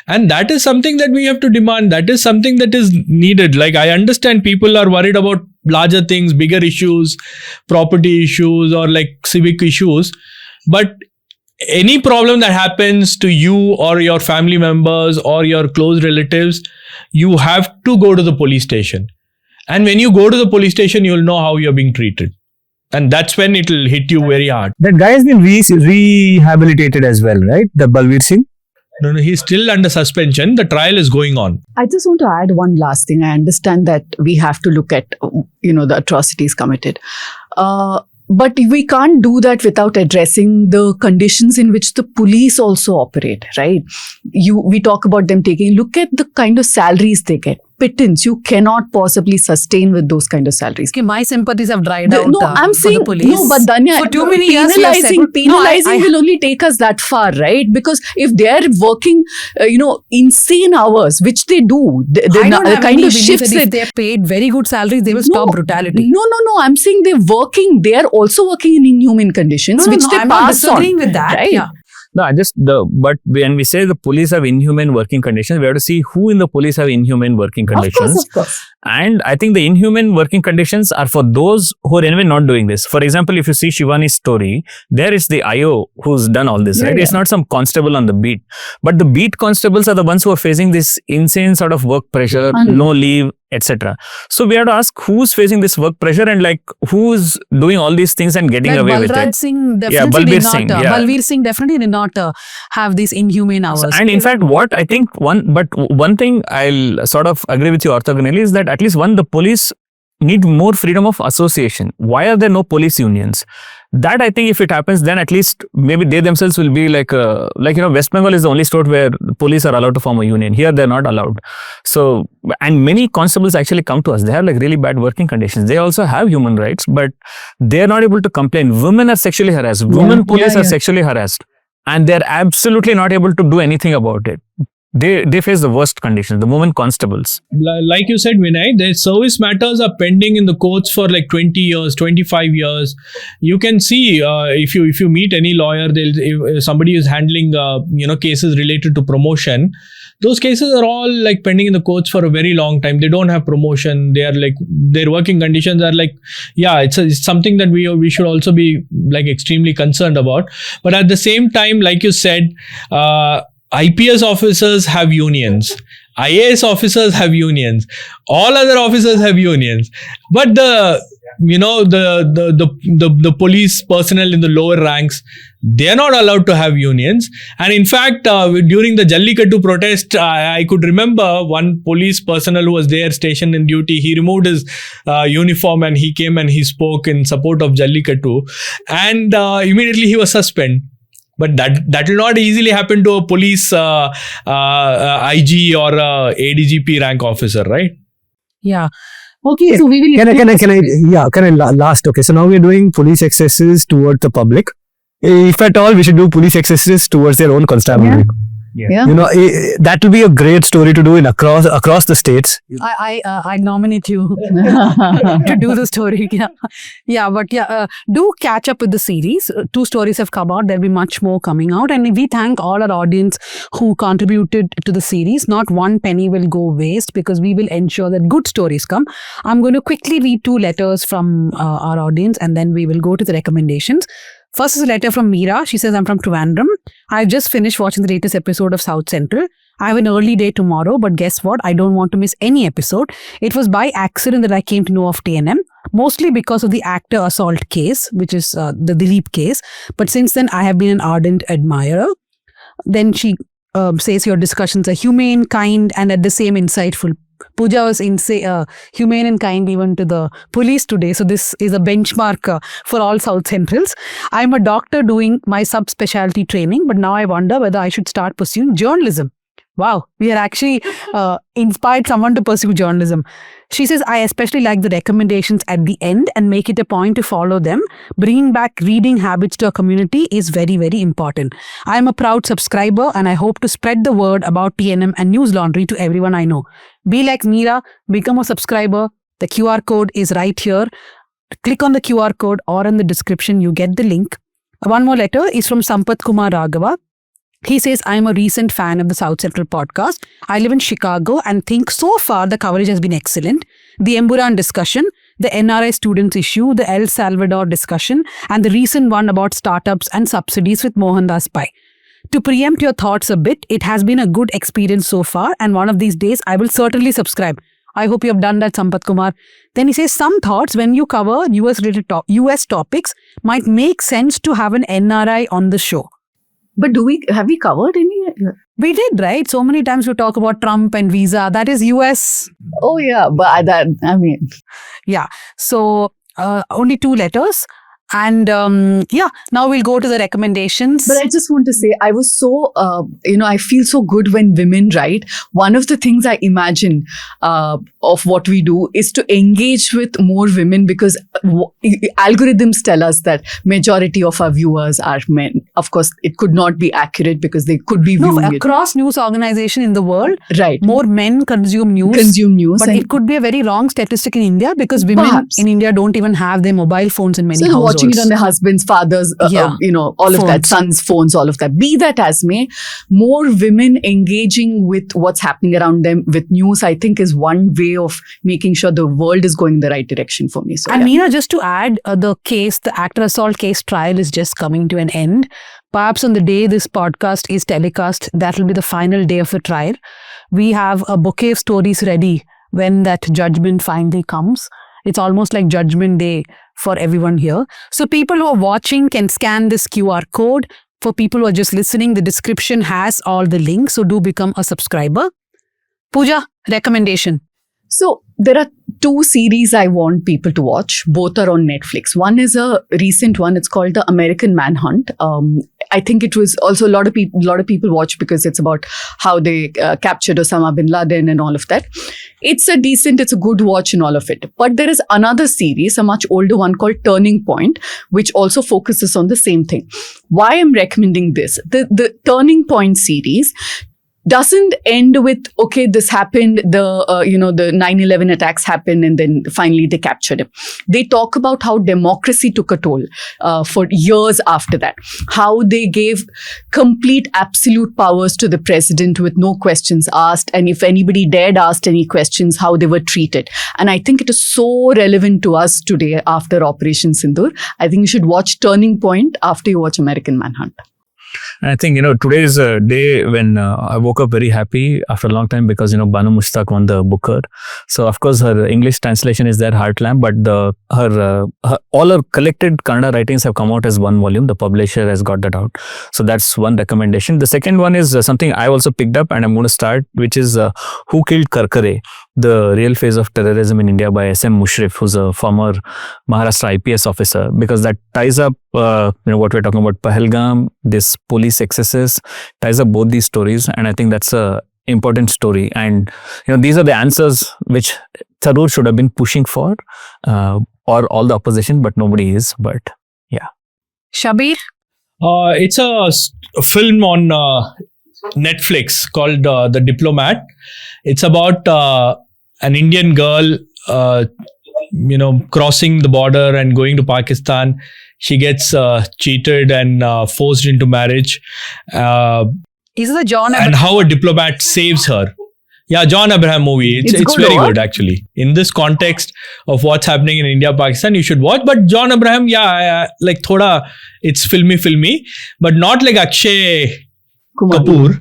And that is something that we have to demand. That is something that is needed. Like, I understand people are worried about larger things, bigger issues, property issues, or like civic issues. But any problem that happens to you or your family members or your close relatives, you have to go to the police station. And when you go to the police station, you'll know how you're being treated. And that's when it'll hit you very hard. That guy has been rehabilitated as well, right? The Balveer Singh? No, he's still under suspension. The trial is going on. I just want to add one last thing. I understand that we have to look at, the atrocities committed. But we can't do that without addressing the conditions in which the police also operate, right? We talk about them look at the kind of salaries they get. Pittance, you cannot possibly sustain with those kind of salaries. Okay, my sympathies have dried out. No, I'm saying, the police. no, but Dhanya, for too many years, penalizing will only take us that far, right? Because if they're working, insane hours, which they do, I don't have kind any of belief shifts that if they're paid very good salaries, they will stop brutality. No. I'm saying they're also working in inhuman conditions, which they I'm pass not disagreeing on, with that. right? Yeah. No, but when we say the police have inhumane working conditions, we have to see who in the police have inhumane working conditions. Of course. And I think the inhumane working conditions are for those who are anyway not doing this. For example, if you see Shivani's story, there is the IO who's done all this, right? Yeah. It's not some constable on the beat. But the beat constables are the ones who are facing this insane sort of work pressure, no leave, etc. So we have to ask who's facing this work pressure and like who's doing all these things and getting away with it. Singh definitely Balveer Singh definitely did not have these inhumane hours. And in fact, what I think one thing I'll sort of agree with you orthogonally is that at least the police need more freedom of association. Why are there no police unions? That I think if it happens, then at least maybe they themselves will be West Bengal is the only state where police are allowed to form a union. Here they're not allowed. So, and many constables actually come to us. They have like really bad working conditions. They also have human rights, but they're not able to complain. Women are sexually harassed. Women police are sexually harassed. And they're absolutely not able to do anything about it. They face the worst conditions, the women constables. Like you said, Vinay, their service matters are pending in the courts for like 20 years, 25 years. You can see if you meet any lawyer, if somebody is handling cases related to promotion, those cases are all like pending in the courts for a very long time. They don't have promotion. They are like, their working conditions are like, it's something that we should also be like extremely concerned about. But at the same time, like you said, IPS officers have unions. IAS officers have unions. All other officers have unions. But the police personnel in the lower ranks, they are not allowed to have unions. And in fact, during the Jallikattu protest, I could remember one police personnel who was there stationed in duty. He removed his uniform and he came and he spoke in support of Jallikattu. And immediately he was suspended. But that will not easily happen to a police IG or ADGP rank officer, right? Yeah. Okay, so we will. Can I last? Okay, so now we're doing police excesses towards the public. If at all, we should do police excesses towards their own constabulary. Yeah. That will be a great story to do across the states. I nominate you to do the story. Do catch up with the series. 2 stories have come out. There'll be much more coming out, and we thank all our audience who contributed to the series. Not one penny will go waste because we will ensure that good stories come. I'm going to quickly read 2 letters from our audience, and then we will go to the recommendations. First is a letter from Meera. She says, I'm from Trivandrum. I've just finished watching the latest episode of South Central. I have an early day tomorrow, but guess what? I don't want to miss any episode. It was by accident that I came to know of TNM, mostly because of the actor assault case, which is the Dilip case. But since then, I have been an ardent admirer. Then she says your discussions are humane, kind, and at the same insightful. Pooja was humane and kind even to the police today. So this is a benchmark for all South Centrals. I'm a doctor doing my subspecialty training, but now I wonder whether I should start pursuing journalism. Wow, we are actually inspired someone to pursue journalism. She says, I especially like the recommendations at the end and make it a point to follow them. Bringing back reading habits to our community is very, very important. I am a proud subscriber and I hope to spread the word about TNM and Newslaundry to everyone I know. Be like Meera, become a subscriber. The QR code is right here. Click on the QR code or in the description, you get the link. One more letter is from Sampath Kumar Raghava. He says, I am a recent fan of the South Central podcast. I live in Chicago and think so far the coverage has been excellent. The Emburan discussion, the NRI students issue, the El Salvador discussion, and the recent one about startups and subsidies with Mohandas Pai. To preempt your thoughts a bit, it has been a good experience so far, and one of these days I will certainly subscribe. I hope you have done that, Sampath Kumar. Then he says, some thoughts when you cover US topics might make sense to have an NRI on the show. But have we covered any? We did, right? So many times we talk about Trump and visa. That is US. Oh yeah, but Yeah. So only 2 letters. And now we'll go to the recommendations. But I just want to say, I was so, I feel so good when women write. One of the things I imagine of what we do is to engage with more women, because algorithms tell us that majority of our viewers are men. Of course, it could not be accurate because they could be viewing it. Across news organization in the world, right, more men consume news. But it could be a very wrong statistic in India because women in India don't even have their mobile phones in many households. Watching it on their husbands, fathers, all phones. Of that, sons' phones, all of that. Be that as may, more women engaging with what's happening around them with news, I think, is one way of making sure the world is going in the right direction for me. So, and Meena, just to add, the actor assault case trial is just coming to an end. Perhaps on the day this podcast is telecast, that will be the final day of the trial. We have a bouquet of stories ready when that judgment finally comes. It's almost like Judgment Day for everyone here. So people who are watching can scan this QR code. For people who are just listening, the description has all the links. So do become a subscriber. Pooja, recommendation. So there are 2 series I want people to watch. Both are on Netflix. One is a recent one. It's called The American Manhunt. I think it was also a lot of people watch because it's about how they captured Osama bin Laden and all of that. It's a good watch and all of it. But there is another series, a much older one called Turning Point, which also focuses on the same thing. Why I'm recommending this? The Turning Point series doesn't end with, okay, this happened, the 9/11 attacks happened, and then finally they captured him. They talk about how democracy took a toll for years after that, how they gave complete absolute powers to the president with no questions asked, and if anybody dared ask any questions, how they were treated. And I think it is so relevant to us today after Operation Sindoor. I think you should watch Turning Point after you watch American Manhunt. And I think, today is a day when I woke up very happy after a long time because, Banu Mushtaq won the Booker. So, of course, her English translation is there, Heartland, but all her collected Kannada writings have come out as one volume. The publisher has got that out. So, that's one recommendation. The second one is something I also picked up and I'm going to start, which is Who Killed Karkare? The Real Face of Terrorism in India by SM Mushrif, who's a former Maharashtra IPS officer, because that ties up, what we're talking about, Pahalgam, this police excesses, ties up both these stories. And I think that's a important story. And, these are the answers which Tharoor should have been pushing for, or all the opposition, but nobody is. But yeah. Shabbir? It's a film on Netflix called The Diplomat. It's about an Indian girl, crossing the border and going to Pakistan. She gets cheated and forced into marriage. Is it John and how a diplomat saves her. Yeah, John Abraham movie. It's very good actually. In this context of what's happening in India, Pakistan, you should watch. But John Abraham, like thoda, it's filmy, but not like Akshay Kapoor.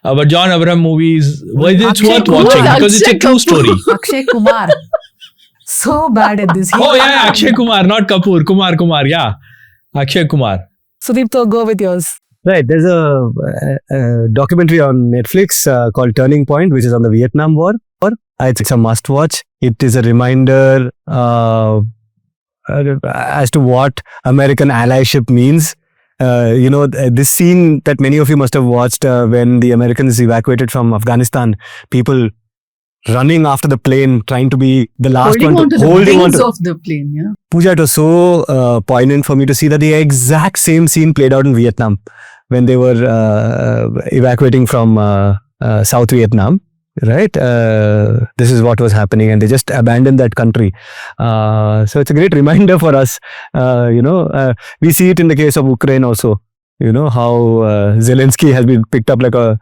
But John Abraham movies, it's worth watching because it's a true story. Akshay Kumar. So bad at this. Akshay Kumar, not Kapoor. Kumar, yeah. Akshay Kumar. Sudipto, go with yours. Right. There's a documentary on Netflix called Turning Point, which is on the Vietnam War. It's a must watch. It is a reminder as to what American allyship means. This scene that many of you must have watched when the Americans evacuated from Afghanistan, people running after the plane, trying to be the last Holding one on to the holding on wings to. of the plane, yeah. Pooja, it was so poignant for me to see that the exact same scene played out in Vietnam when they were evacuating from South Vietnam. Right, this is what was happening, and they just abandoned that country. So it's a great reminder for us. We see it in the case of Ukraine also. You know how Zelensky has been picked up like a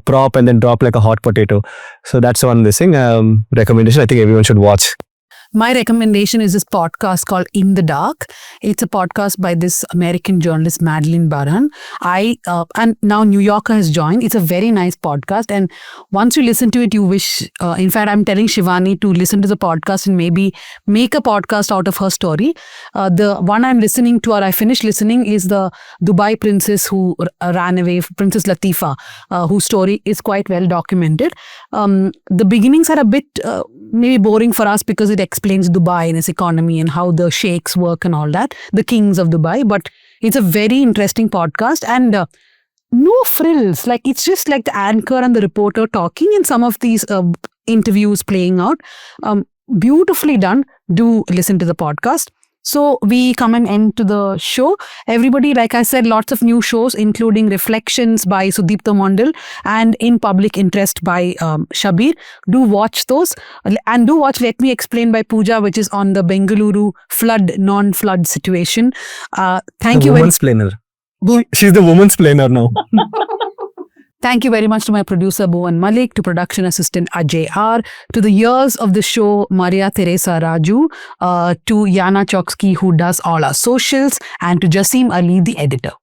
prop and then dropped like a hot potato. So that's one this thing. Recommendation. I think everyone should watch. My recommendation is this podcast called In the Dark. It's a podcast by this American journalist, Madeline Baran. And now New Yorker has joined. It's a very nice podcast. And once you listen to it, you wish, in fact, I'm telling Shivani to listen to the podcast and maybe make a podcast out of her story. The one I'm listening to, or I finished listening, is the Dubai princess who ran away, Princess Latifa, whose story is quite well documented. The beginnings are a bit maybe boring for us because it explains Dubai and its economy and how the sheikhs work and all that, the kings of Dubai. But it's a very interesting podcast and no frills. Like, it's just like the anchor and the reporter talking and some of these interviews playing out. Beautifully done. Do listen to the podcast. So we come and end to the show. Everybody, like I said, lots of new shows, including Reflections by Sudipto Mondal and In Public Interest by Shabbir. Do watch those. And do watch Let Me Explain by Pooja, which is on the Bengaluru flood, non-flood situation. Thank you. Woman's planner. She's the woman's planner now. Thank you very much to my producer, Bhuvan Malik, to production assistant, Ajay R, to the ears of the show, Maria Teresa Raju, to Yana Choksky, who does all our socials, and to Jasim Ali, the editor.